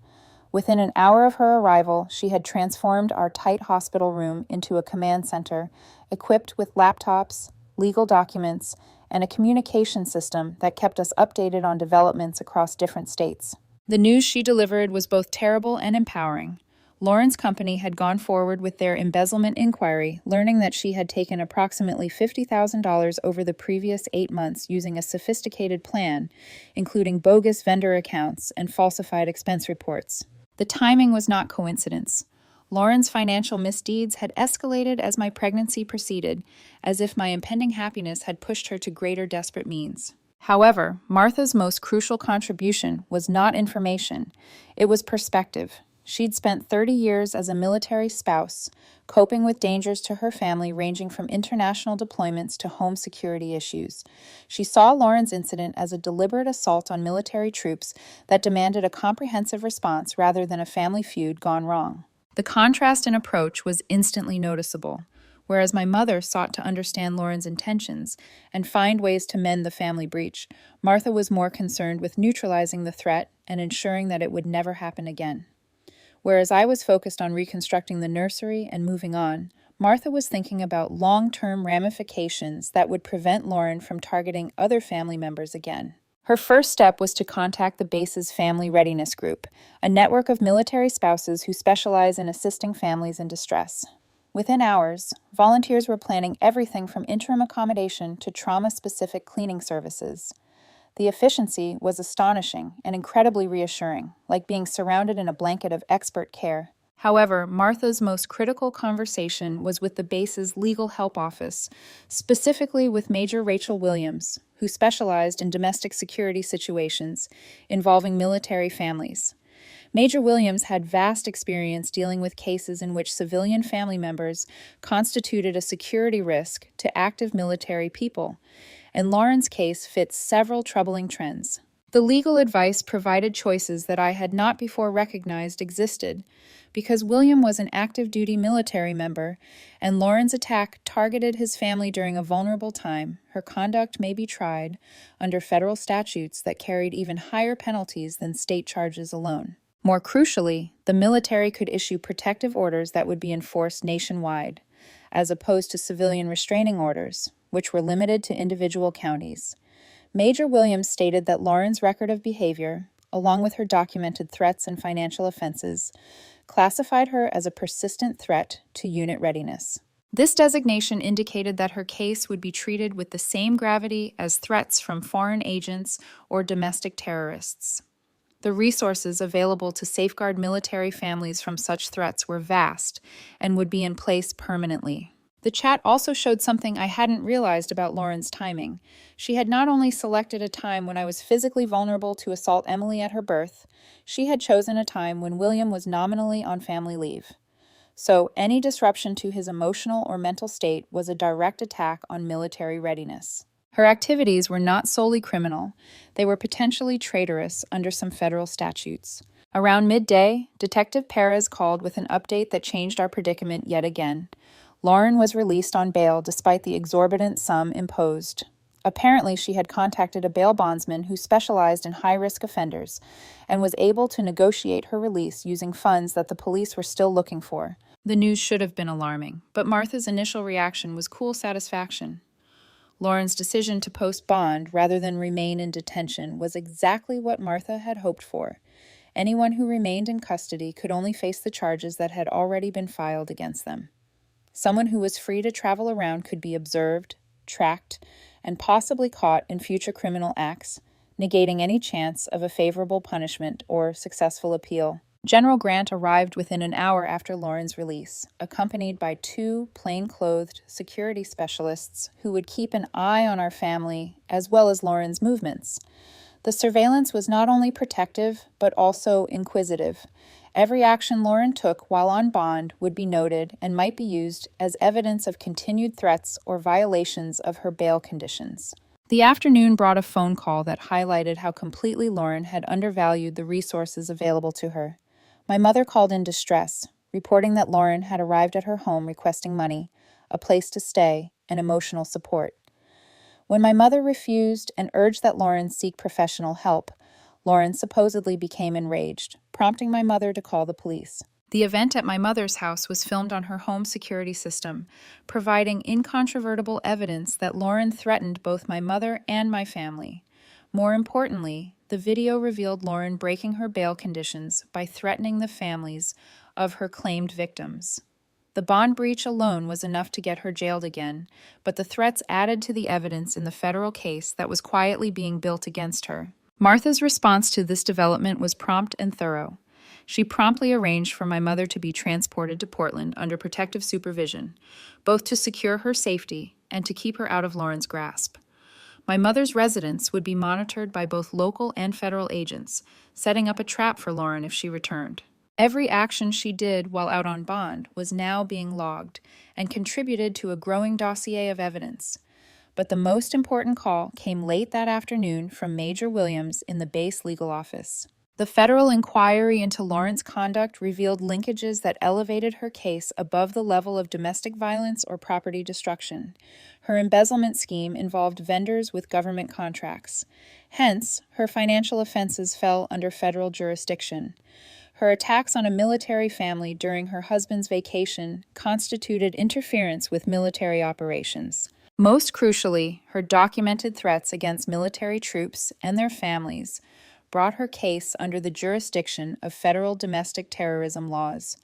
Speaker 1: Within an hour of her arrival, she had transformed our tight hospital room into a command center, equipped with laptops, legal documents, and a communication system that kept us updated on developments across different states. The news she delivered was both terrible and empowering. Lauren's company had gone forward with their embezzlement inquiry, learning that she had taken approximately $50,000 over the previous 8 months using a sophisticated plan, including bogus vendor accounts and falsified expense reports. The timing was not coincidence. Lauren's financial misdeeds had escalated as my pregnancy proceeded, as if my impending happiness had pushed her to greater desperate means. However, Martha's most crucial contribution was not information, it was perspective. She'd spent 30 years as a military spouse, coping with dangers to her family ranging from international deployments to home security issues. She saw Lauren's incident as a deliberate assault on military troops that demanded a comprehensive response rather than a family feud gone wrong. The contrast in approach was instantly noticeable. Whereas my mother sought to understand Lauren's intentions and find ways to mend the family breach, Martha was more concerned with neutralizing the threat and ensuring that it would never happen again. Whereas I was focused on reconstructing the nursery and moving on, Martha was thinking about long-term ramifications that would prevent Lauren from targeting other family members again. Her first step was to contact the base's Family Readiness Group, a network of military spouses who specialize in assisting families in distress. Within hours, volunteers were planning everything from interim accommodation to trauma-specific cleaning services. The efficiency was astonishing and incredibly reassuring, like being surrounded in a blanket of expert care. However, Martha's most critical conversation was with the base's legal help office, specifically with Major Rachel Williams, who specialized in domestic security situations involving military families. Major Williams had vast experience dealing with cases in which civilian family members constituted a security risk to active military people, and Lauren's case fits several troubling trends. The legal advice provided choices that I had not before recognized existed. Because William was an active-duty military member, and Lauren's attack targeted his family during a vulnerable time, her conduct may be tried under federal statutes that carried even higher penalties than state charges alone. More crucially, the military could issue protective orders that would be enforced nationwide, as opposed to civilian restraining orders, which were limited to individual counties. Major Williams stated that Lauren's record of behavior, along with her documented threats and financial offenses, classified her as a persistent threat to unit readiness. This designation indicated that her case would be treated with the same gravity as threats from foreign agents or domestic terrorists. The resources available to safeguard military families from such threats were vast and would be in place permanently. The chat also showed something I hadn't realized about Lauren's timing. She had not only selected a time when I was physically vulnerable to assault Emily at her birth, she had chosen a time when William was nominally on family leave. So any disruption to his emotional or mental state was a direct attack on military readiness. Her activities were not solely criminal, they were potentially traitorous under some federal statutes. Around midday, Detective Perez called with an update that changed our predicament yet again. Lauren was released on bail despite the exorbitant sum imposed. Apparently, she had contacted a bail bondsman who specialized in high-risk offenders and was able to negotiate her release using funds that the police were still looking for. The news should have been alarming, but Martha's initial reaction was cool satisfaction. Lauren's decision to post bond rather than remain in detention was exactly what Martha had hoped for. Anyone who remained in custody could only face the charges that had already been filed against them. Someone who was free to travel around could be observed, tracked, and possibly caught in future criminal acts, negating any chance of a favorable punishment or successful appeal. General Grant arrived within an hour after Lauren's release, accompanied by 2 plain-clothed security specialists who would keep an eye on our family as well as Lauren's movements. The surveillance was not only protective, but also inquisitive. Every action Lauren took while on bond would be noted and might be used as evidence of continued threats or violations of her bail conditions. The afternoon brought a phone call that highlighted how completely Lauren had undervalued the resources available to her. My mother called in distress, reporting that Lauren had arrived at her home requesting money, a place to stay, and emotional support. When my mother refused and urged that Lauren seek professional help, Lauren supposedly became enraged, prompting my mother to call the police. The event at my mother's house was filmed on her home security system, providing incontrovertible evidence that Lauren threatened both my mother and my family. More importantly, the video revealed Lauren breaking her bail conditions by threatening the families of her claimed victims. The bond breach alone was enough to get her jailed again, but the threats added to the evidence in the federal case that was quietly being built against her. Martha's response to this development was prompt and thorough. She promptly arranged for my mother to be transported to Portland under protective supervision, both to secure her safety and to keep her out of Lauren's grasp. My mother's residence would be monitored by both local and federal agents, setting up a trap for Lauren if she returned. Every action she did while out on bond was now being logged and contributed to a growing dossier of evidence. But the most important call came late that afternoon from Major Williams in the base legal office. The federal inquiry into Lauren's conduct revealed linkages that elevated her case above the level of domestic violence or property destruction. Her embezzlement scheme involved vendors with government contracts. Hence, her financial offenses fell under federal jurisdiction. Her attacks on a military family during her husband's vacation constituted interference with military operations. Most crucially, her documented threats against military troops and their families brought her case under the jurisdiction of federal domestic terrorism laws.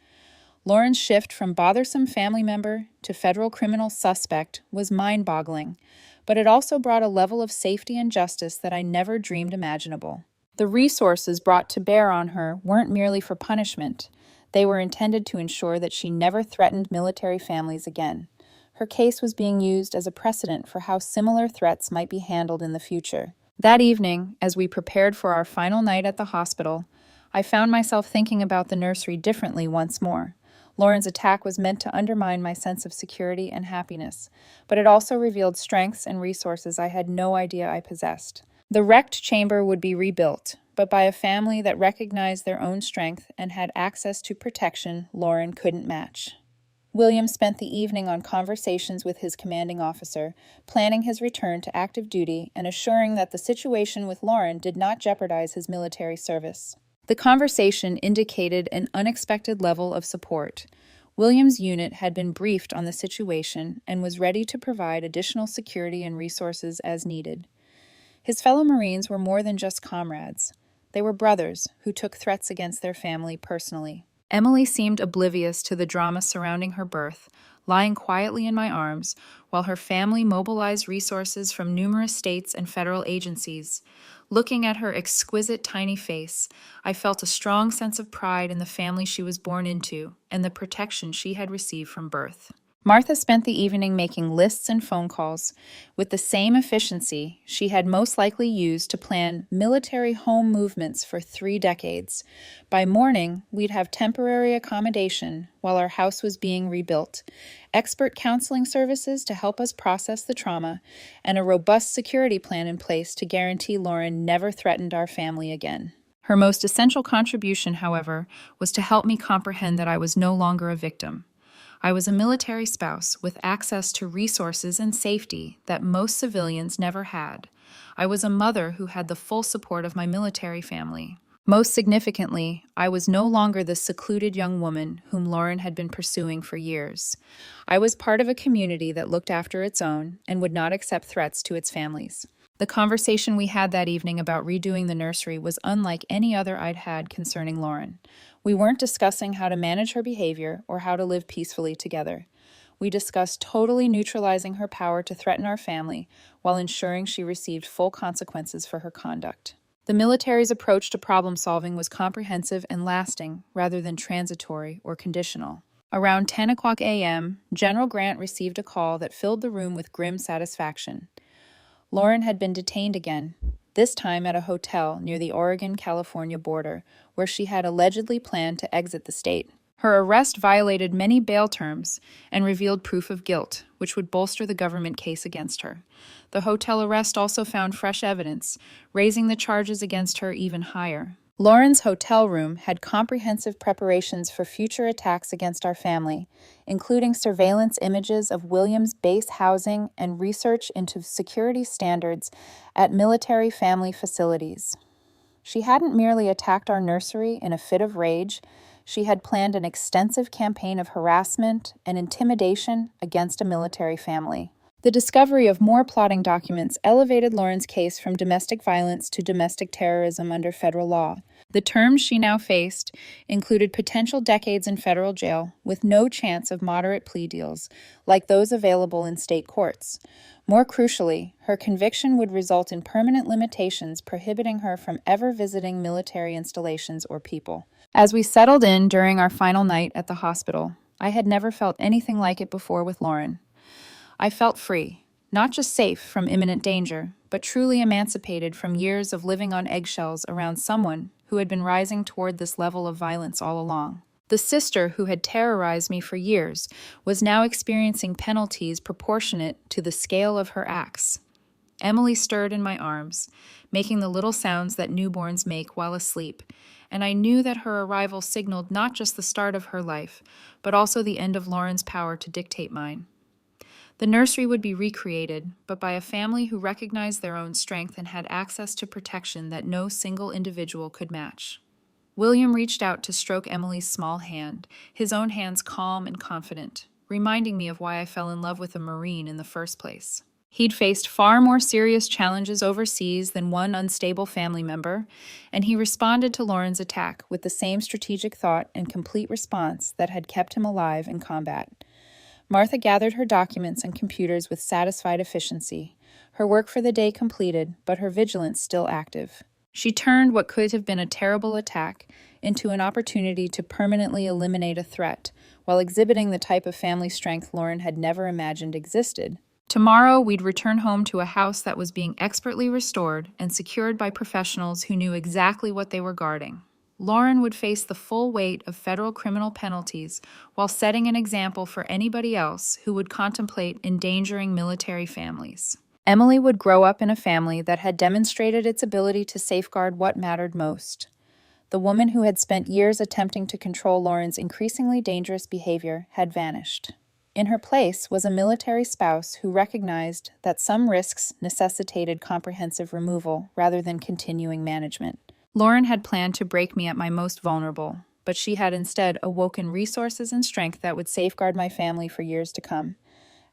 Speaker 1: Lauren's shift from bothersome family member to federal criminal suspect was mind-boggling, but it also brought a level of safety and justice that I never dreamed imaginable. The resources brought to bear on her weren't merely for punishment. They were intended to ensure that she never threatened military families again. Her case was being used as a precedent for how similar threats might be handled in the future. That evening, as we prepared for our final night at the hospital, I found myself thinking about the nursery differently once more. Lauren's attack was meant to undermine my sense of security and happiness, but it also revealed strengths and resources I had no idea I possessed. The wrecked chamber would be rebuilt, but by a family that recognized their own strength and had access to protection Lauren couldn't match. William spent the evening on conversations with his commanding officer, planning his return to active duty and assuring that the situation with Lauren did not jeopardize his military service. The conversation indicated an unexpected level of support. William's unit had been briefed on the situation and was ready to provide additional security and resources as needed. His fellow Marines were more than just comrades. They were brothers who took threats against their family personally. Emily seemed oblivious to the drama surrounding her birth, lying quietly in my arms, while her family mobilized resources from numerous states and federal agencies. Looking at her exquisite tiny face, I felt a strong sense of pride in the family she was born into and the protection she had received from birth. Martha spent the evening making lists and phone calls with the same efficiency she had most likely used to plan military home movements for 3 decades. By morning, we'd have temporary accommodation while our house was being rebuilt, expert counseling services to help us process the trauma, and a robust security plan in place to guarantee Lauren never threatened our family again. Her most essential contribution, however, was to help me comprehend that I was no longer a victim. I was a military spouse with access to resources and safety that most civilians never had. I was a mother who had the full support of my military family. Most significantly, I was no longer the secluded young woman whom Lauren had been pursuing for years. I was part of a community that looked after its own and would not accept threats to its families. The conversation we had that evening about redoing the nursery was unlike any other I'd had concerning Lauren. We weren't discussing how to manage her behavior or how to live peacefully together. We discussed totally neutralizing her power to threaten our family while ensuring she received full consequences for her conduct. The military's approach to problem solving was comprehensive and lasting rather than transitory or conditional. Around 10 o'clock a.m., General Grant received a call that filled the room with grim satisfaction. Lauren had been detained again, this time at a hotel near the Oregon-California border, where she had allegedly planned to exit the state. Her arrest violated many bail terms and revealed proof of guilt, which would bolster the government case against her. The hotel arrest also found fresh evidence, raising the charges against her even higher. Lauren's hotel room had comprehensive preparations for future attacks against our family, including surveillance images of Williams' base housing and research into security standards at military family facilities. She hadn't merely attacked our nursery in a fit of rage, she had planned an extensive campaign of harassment and intimidation against a military family. The discovery of more plotting documents elevated Lauren's case from domestic violence to domestic terrorism under federal law. The terms she now faced included potential decades in federal jail with no chance of moderate plea deals, like those available in state courts. More crucially, her conviction would result in permanent limitations prohibiting her from ever visiting military installations or people. As we settled in during our final night at the hospital, I had never felt anything like it before with Lauren. I felt free, not just safe from imminent danger, but truly emancipated from years of living on eggshells around someone who had been rising toward this level of violence all along. The sister who had terrorized me for years was now experiencing penalties proportionate to the scale of her acts. Emily stirred in my arms, making the little sounds that newborns make while asleep, and I knew that her arrival signaled not just the start of her life, but also the end of Lauren's power to dictate mine. The nursery would be recreated, but by a family who recognized their own strength and had access to protection that no single individual could match. William reached out to stroke Emily's small hand, his own hands calm and confident, reminding me of why I fell in love with a Marine in the first place. He'd faced far more serious challenges overseas than one unstable family member, and he responded to Lauren's attack with the same strategic thought and complete response that had kept him alive in combat. Martha gathered her documents and computers with satisfied efficiency, her work for the day completed, but her vigilance still active. She turned what could have been a terrible attack into an opportunity to permanently eliminate a threat, while exhibiting the type of family strength Lauren had never imagined existed. Tomorrow, we'd return home to a house that was being expertly restored and secured by professionals who knew exactly what they were guarding. Lauren would face the full weight of federal criminal penalties while setting an example for anybody else who would contemplate endangering military families. Emily would grow up in a family that had demonstrated its ability to safeguard what mattered most. The woman who had spent years attempting to control Lauren's increasingly dangerous behavior had vanished. In her place was a military spouse who recognized that some risks necessitated comprehensive removal rather than continuing management. Lauren had planned to break me at my most vulnerable, but she had instead awoken resources and strength that would safeguard my family for years to come.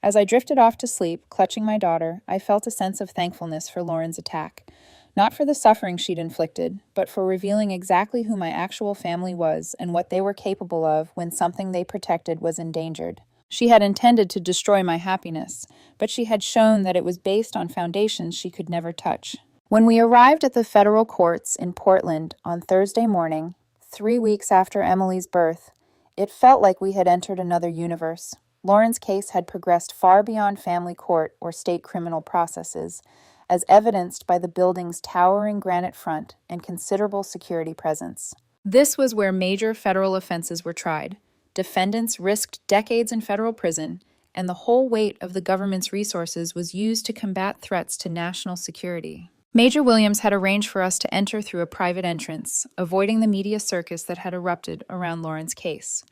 Speaker 1: As I drifted off to sleep, clutching my daughter, I felt a sense of thankfulness for Lauren's attack. Not for the suffering she'd inflicted, but for revealing exactly who my actual family was and what they were capable of when something they protected was endangered. She had intended to destroy my happiness, but she had shown that it was based on foundations she could never touch. When we arrived at the federal courts in Portland on Thursday morning, 3 weeks after Emily's birth, it felt like we had entered another universe. Lauren's case had progressed far beyond family court or state criminal processes, as evidenced by the building's towering granite front and considerable security presence. This was where major federal offenses were tried. Defendants risked decades in federal prison, and the whole weight of the government's resources was used to combat threats to national security. Major Williams had arranged for us to enter through a private entrance, avoiding the media circus that had erupted around Lauren's case.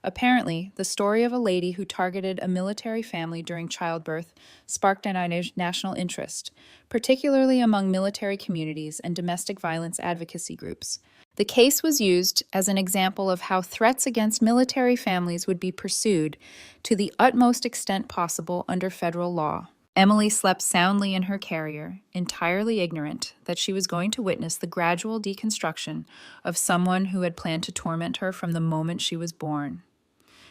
Speaker 1: Apparently, the story of a lady who targeted a military family during childbirth sparked a national interest, particularly among military communities and domestic violence advocacy groups. The case was used as an example of how threats against military families would be pursued to the utmost extent possible under federal law. Emily slept soundly in her carrier, entirely ignorant that she was going to witness the gradual deconstruction of someone who had planned to torment her from the moment she was born.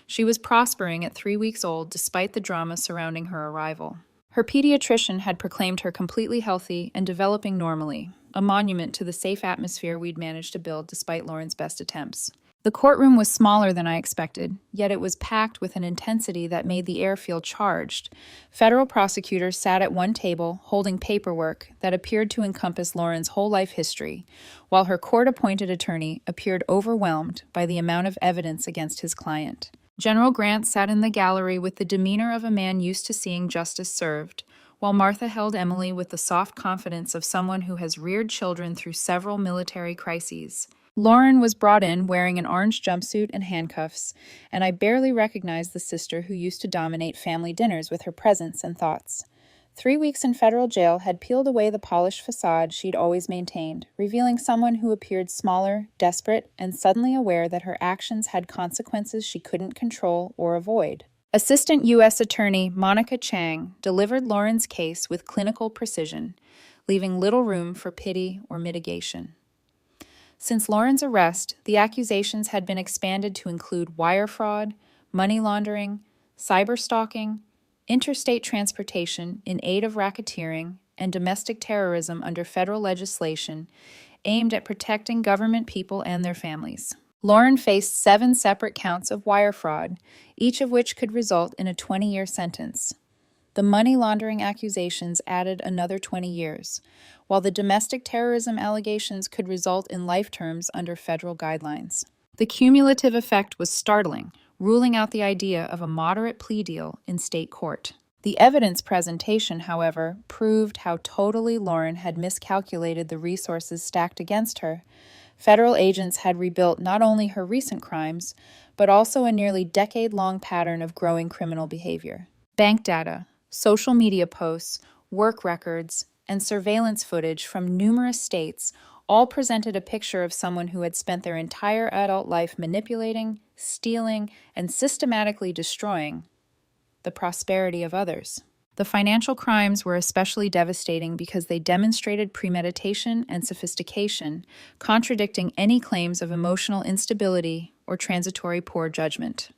Speaker 1: She was prospering at 3 weeks old despite the drama surrounding her arrival. Her pediatrician had proclaimed her completely healthy and developing normally, a monument to the safe atmosphere we'd managed to build despite Lauren's best attempts. The courtroom was smaller than I expected, yet it was packed with an intensity that made the air feel charged. Federal prosecutors sat at one table, holding paperwork that appeared to encompass Lauren's whole life history, while her court-appointed attorney appeared overwhelmed by the amount of evidence against his client. General Grant sat in the gallery with the demeanor of a man used to seeing justice served, while Martha held Emily with the soft confidence of someone who has reared children through several military crises. Lauren was brought in wearing an orange jumpsuit and handcuffs, and I barely recognized the sister who used to dominate family dinners with her presence and thoughts. 3 weeks in federal jail had peeled away the polished facade she'd always maintained, revealing someone who appeared smaller, desperate, and suddenly aware that her actions had consequences she couldn't control or avoid. Assistant U.S. Attorney Monica Chang delivered Lauren's case with clinical precision, leaving little room for pity or mitigation. Since Lauren's arrest, the accusations had been expanded to include wire fraud, money laundering, cyberstalking, interstate transportation in aid of racketeering, and domestic terrorism under federal legislation aimed at protecting government people and their families. Lauren faced 7 separate counts of wire fraud, each of which could result in a 20-year sentence. The money laundering accusations added another 20 years, while the domestic terrorism allegations could result in life terms under federal guidelines. The cumulative effect was startling, ruling out the idea of a moderate plea deal in state court. The evidence presentation, however, proved how totally Lauren had miscalculated the resources stacked against her. Federal agents had rebuilt not only her recent crimes, but also a nearly decade-long pattern of growing criminal behavior. Bank data, social media posts, work records, and surveillance footage from numerous states all presented a picture of someone who had spent their entire adult life manipulating, stealing, and systematically destroying the prosperity of others. The financial crimes were especially devastating because they demonstrated premeditation and sophistication, contradicting any claims of emotional instability or transitory poor judgment.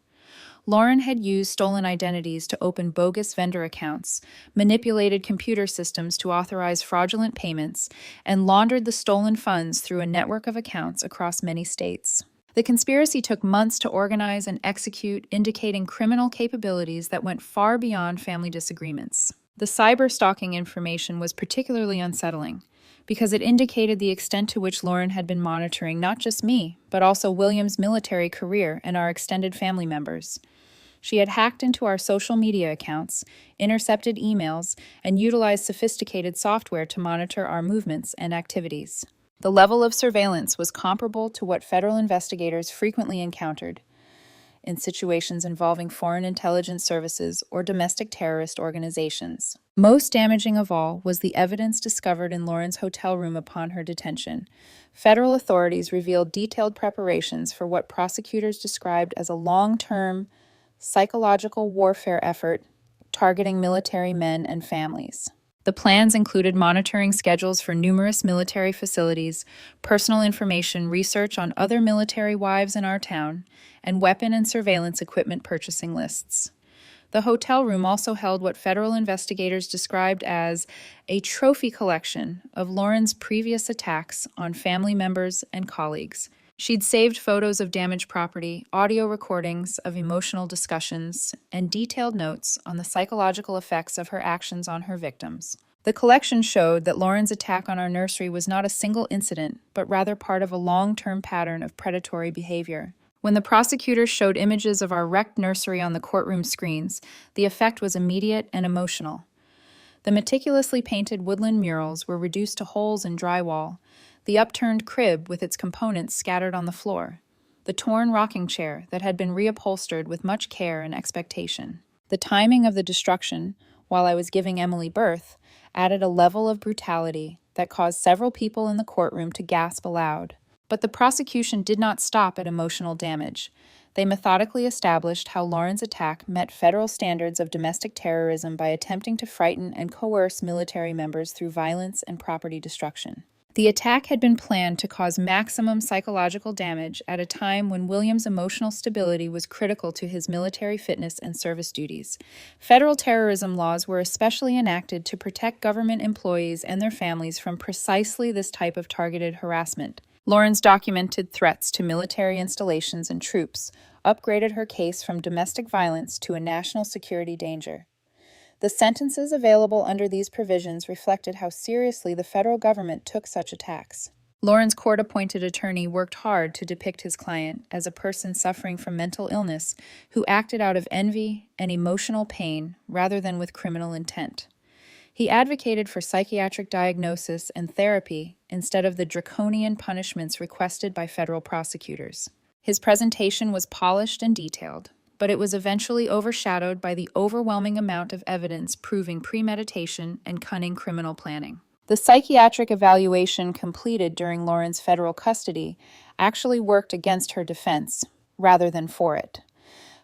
Speaker 1: Lauren had used stolen identities to open bogus vendor accounts, manipulated computer systems to authorize fraudulent payments, and laundered the stolen funds through a network of accounts across many states. The conspiracy took months to organize and execute, indicating criminal capabilities that went far beyond family disagreements. The cyber stalking information was particularly unsettling because it indicated the extent to which Lauren had been monitoring not just me, but also William's military career and our extended family members. She had hacked into our social media accounts, intercepted emails, and utilized sophisticated software to monitor our movements and activities. The level of surveillance was comparable to what federal investigators frequently encountered in situations involving foreign intelligence services or domestic terrorist organizations. Most damaging of all was the evidence discovered in Lauren's hotel room upon her detention. Federal authorities revealed detailed preparations for what prosecutors described as a long-term psychological warfare effort targeting military men and families. The plans included monitoring schedules for numerous military facilities, personal information research on other military wives in our town, and weapon and surveillance equipment purchasing lists. The hotel room also held what federal investigators described as a trophy collection of Lauren's previous attacks on family members and colleagues. She'd saved photos of damaged property, audio recordings of emotional discussions, and detailed notes on the psychological effects of her actions on her victims. The collection showed that Lauren's attack on our nursery was not a single incident, but rather part of a long-term pattern of predatory behavior. When the prosecutors showed images of our wrecked nursery on the courtroom screens, the effect was immediate and emotional. The meticulously painted woodland murals were reduced to holes in drywall, the upturned crib with its components scattered on the floor, the torn rocking chair that had been reupholstered with much care and expectation. The timing of the destruction, while I was giving Emily birth, added a level of brutality that caused several people in the courtroom to gasp aloud. But the prosecution did not stop at emotional damage. They methodically established how Lauren's attack met federal standards of domestic terrorism by attempting to frighten and coerce military members through violence and property destruction. The attack had been planned to cause maximum psychological damage at a time when William's emotional stability was critical to his military fitness and service duties. Federal terrorism laws were especially enacted to protect government employees and their families from precisely this type of targeted harassment. Lauren's documented threats to military installations and troops upgraded her case from domestic violence to a national security danger. The sentences available under these provisions reflected how seriously the federal government took such attacks. Lauren's court-appointed attorney worked hard to depict his client as a person suffering from mental illness who acted out of envy and emotional pain rather than with criminal intent. He advocated for psychiatric diagnosis and therapy instead of the draconian punishments requested by federal prosecutors. His presentation was polished and detailed, but it was eventually overshadowed by the overwhelming amount of evidence proving premeditation and cunning criminal planning. The psychiatric evaluation completed during Lauren's federal custody actually worked against her defense, rather than for it.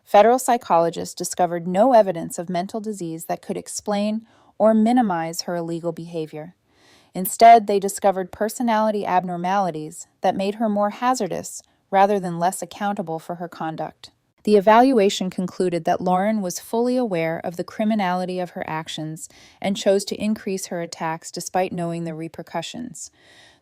Speaker 1: Federal psychologists discovered no evidence of mental disease that could explain or minimize her illegal behavior. Instead, they discovered personality abnormalities that made her more hazardous rather than less accountable for her conduct. The evaluation concluded that Lauren was fully aware of the criminality of her actions and chose to increase her attacks despite knowing the repercussions.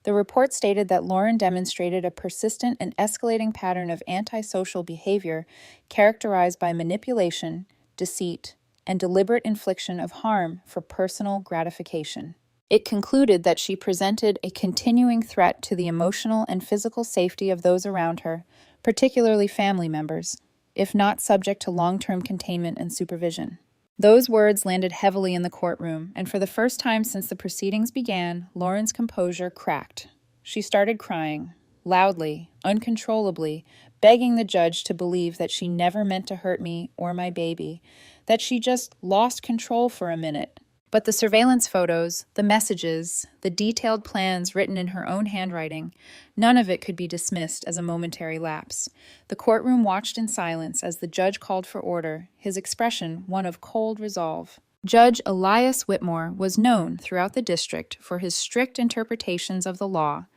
Speaker 1: The report stated that Lauren demonstrated a persistent and escalating pattern of antisocial behavior characterized by manipulation, deceit, and deliberate infliction of harm for personal gratification. It concluded that she presented a continuing threat to the emotional and physical safety of those around her, particularly family members, if not subject to long-term containment and supervision. Those words landed heavily in the courtroom, and for the first time since the proceedings began, Lauren's composure cracked. She started crying, loudly, uncontrollably, begging the judge to believe that she never meant to hurt me or my baby, that she just lost control for a minute. But the surveillance photos, the messages, the detailed plans written in her own handwriting, none of it could be dismissed as a momentary lapse. The courtroom watched in silence as the judge called for order, his expression one of cold resolve. Judge Elias Whitmore was known throughout the district for his strict interpretations of the law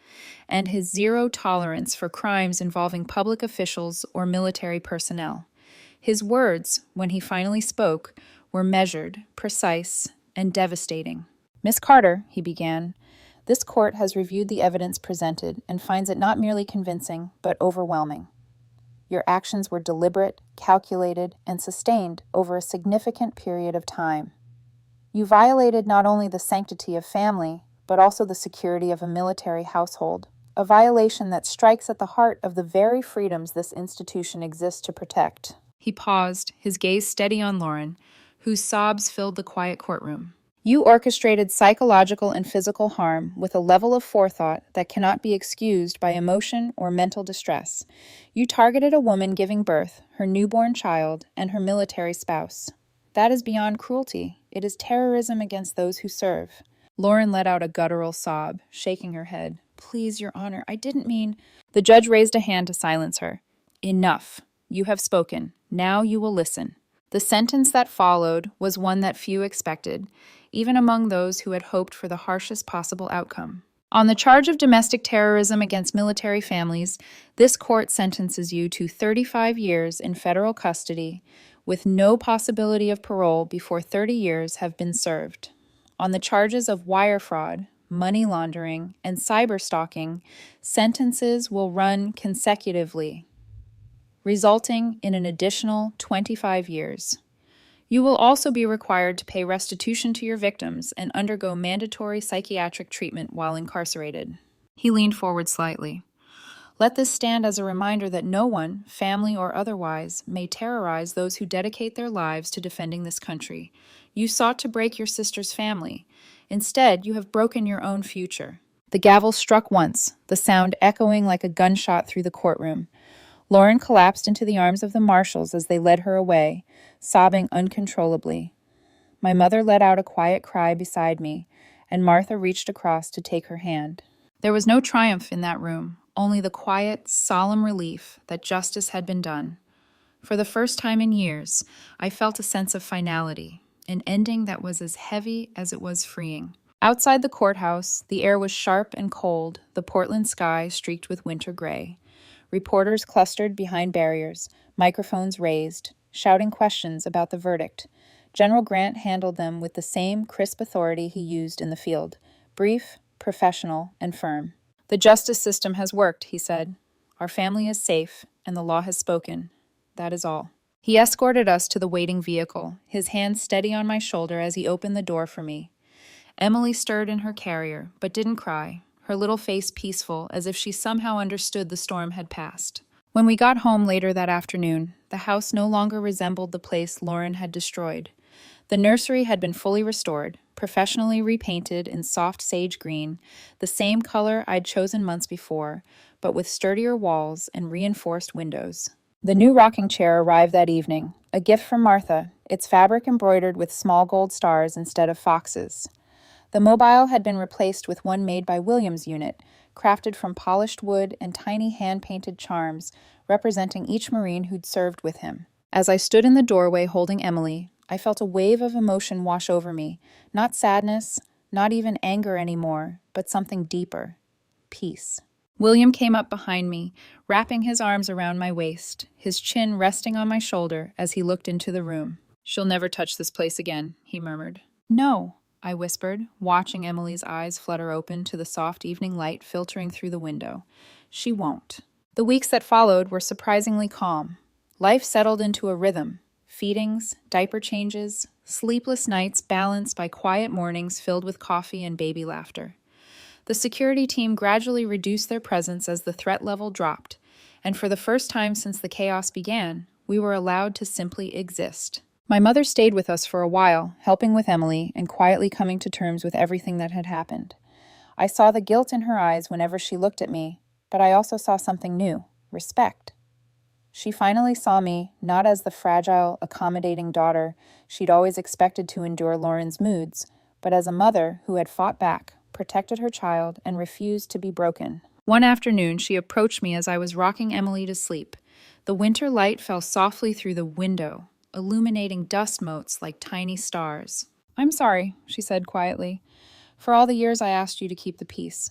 Speaker 1: and his zero tolerance for crimes involving public officials or military personnel. His words, when he finally spoke, were measured, precise, and devastating. "Miss Carter," he began, "this court has reviewed the evidence presented and finds it not merely convincing, but overwhelming. Your actions were deliberate, calculated, and sustained over a significant period of time. You violated not only the sanctity of family, but also the security of a military household, a violation that strikes at the heart of the very freedoms this institution exists to protect." He paused, his gaze steady on Lauren, whose sobs filled the quiet courtroom. "You orchestrated psychological and physical harm with a level of forethought that cannot be excused by emotion or mental distress. You targeted a woman giving birth, her newborn child, and her military spouse. That is beyond cruelty. It is terrorism against those who serve." Lauren let out a guttural sob, shaking her head. "Please, Your Honor, I didn't mean—" The judge raised a hand to silence her. "Enough. You have spoken. Now you will listen." The sentence that followed was one that few expected, even among those who had hoped for the harshest possible outcome. On the charge of domestic terrorism against military families, this court sentences you to 35 years in federal custody with no possibility of parole before 30 years have been served. On the charges of wire fraud, money laundering, and cyberstalking, sentences will run consecutively, resulting in an additional 25 years. You will also be required to pay restitution to your victims and undergo mandatory psychiatric treatment while incarcerated. He leaned forward slightly. "Let this stand as a reminder that no one, family or otherwise, may terrorize those who dedicate their lives to defending this country. You sought to break your sister's family. Instead, you have broken your own future." The gavel struck once, the sound echoing like a gunshot through the courtroom. Lauren collapsed into the arms of the marshals as they led her away, sobbing uncontrollably. My mother let out a quiet cry beside me, and Martha reached across to take her hand. There was no triumph in that room, only the quiet, solemn relief that justice had been done. For the first time in years, I felt a sense of finality, an ending that was as heavy as it was freeing. Outside the courthouse, the air was sharp and cold, the Portland sky streaked with winter gray. Reporters clustered behind barriers, microphones raised, shouting questions about the verdict. General Grant handled them with the same crisp authority he used in the field, brief, professional, and firm. "The justice system has worked," he said. "Our family is safe, and the law has spoken. That is all." He escorted us to the waiting vehicle, his hand steady on my shoulder as he opened the door for me. Emily stirred in her carrier, but didn't cry, her little face peaceful, as if she somehow understood the storm had passed. When we got home later that afternoon, the house no longer resembled the place Lauren had destroyed. The nursery had been fully restored, professionally repainted in soft sage green, the same color I'd chosen months before, but with sturdier walls and reinforced windows. The new rocking chair arrived that evening, a gift from Martha, its fabric embroidered with small gold stars instead of foxes. The mobile had been replaced with one made by William's unit, crafted from polished wood and tiny hand-painted charms representing each Marine who'd served with him. As I stood in the doorway holding Emily, I felt a wave of emotion wash over me, not sadness, not even anger anymore, but something deeper, peace. William came up behind me, wrapping his arms around my waist, his chin resting on my shoulder as he looked into the room. "She'll never touch this place again," he murmured. "No," I whispered, watching Emily's eyes flutter open to the soft evening light filtering through the window. "She won't." The weeks that followed were surprisingly calm. Life settled into a rhythm. feedings, diaper changes, sleepless nights balanced by quiet mornings filled with coffee and baby laughter. The security team gradually reduced their presence as the threat level dropped, and for the first time since the chaos began, we were allowed to simply exist. My mother stayed with us for a while, helping with Emily and quietly coming to terms with everything that had happened. I saw the guilt in her eyes whenever she looked at me, but I also saw something new: respect. She finally saw me not as the fragile, accommodating daughter she'd always expected to endure Lauren's moods, but as a mother who had fought back, protected her child, and refused to be broken. One afternoon, she approached me as I was rocking Emily to sleep. The winter light fell softly through the window, illuminating dust motes like tiny stars. "I'm sorry," she said quietly, "for all the years I asked you to keep the peace.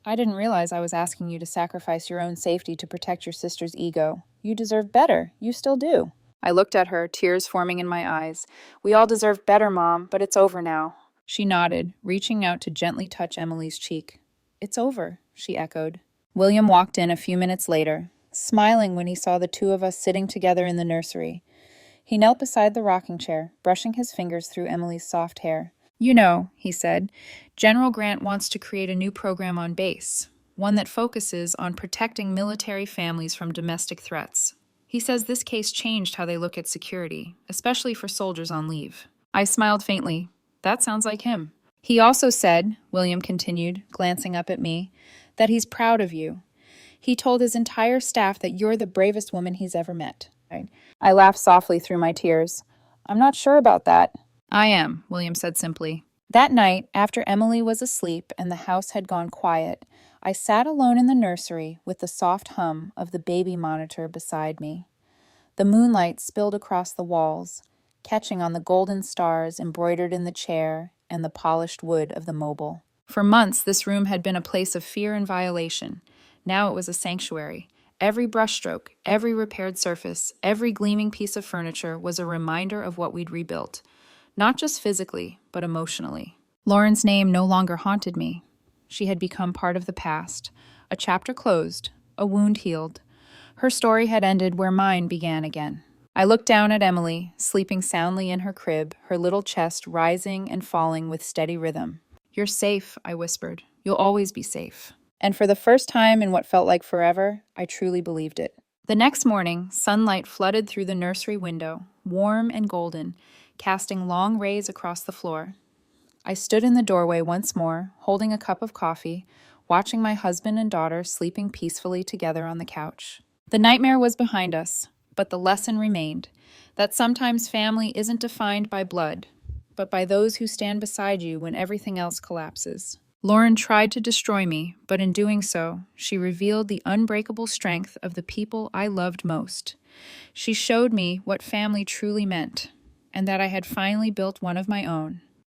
Speaker 1: I didn't realize I was asking you to sacrifice your own safety to protect your sister's ego. You deserve better. You still do." I looked at her, tears forming in my eyes. "We all deserve better, Mom, but it's over now." She nodded, reaching out to gently touch Emily's cheek. "It's over," she echoed. William walked in a few minutes later, smiling when he saw the two of us sitting together in the nursery. He knelt beside the rocking chair, brushing his fingers through Emily's soft hair. "You know," he said, "General Grant wants to create a new program on base, one that focuses on protecting military families from domestic threats. He says this case changed how they look at security, especially for soldiers on leave." I smiled faintly. "That sounds like him." "He also said," William continued, glancing up at me, "that he's proud of you. He told his entire staff that you're the bravest woman he's ever met." I laughed softly through my tears. "I'm not sure about that." "I am," William said simply. That night, after Emily was asleep and the house had gone quiet, I sat alone in the nursery with the soft hum of the baby monitor beside me. The moonlight spilled across the walls, catching on the golden stars embroidered in the chair and the polished wood of the mobile. For months, this room had been a place of fear and violation. Now it was a sanctuary. Every brushstroke, every repaired surface, every gleaming piece of furniture was a reminder of what we'd rebuilt. Not just physically, but emotionally. Lauren's name no longer haunted me. She had become part of the past, a chapter closed, a wound healed. Her story had ended where mine began again. I looked down at Emily, sleeping soundly in her crib, her little chest rising and falling with steady rhythm. "You're safe," I whispered. "You'll always be safe." And for the first time in what felt like forever, I truly believed it. The next morning, sunlight flooded through the nursery window, warm and golden, casting long rays across the floor. I stood in the doorway once more, holding a cup of coffee, watching my husband and daughter sleeping peacefully together on the couch. The nightmare was behind us, but the lesson remained, that sometimes family isn't defined by blood, but by those who stand beside you when everything else collapses. Lauren tried to destroy me, but in doing so, she revealed the unbreakable strength of the people I loved most. She showed me what family truly meant, and that I had finally built one of my own.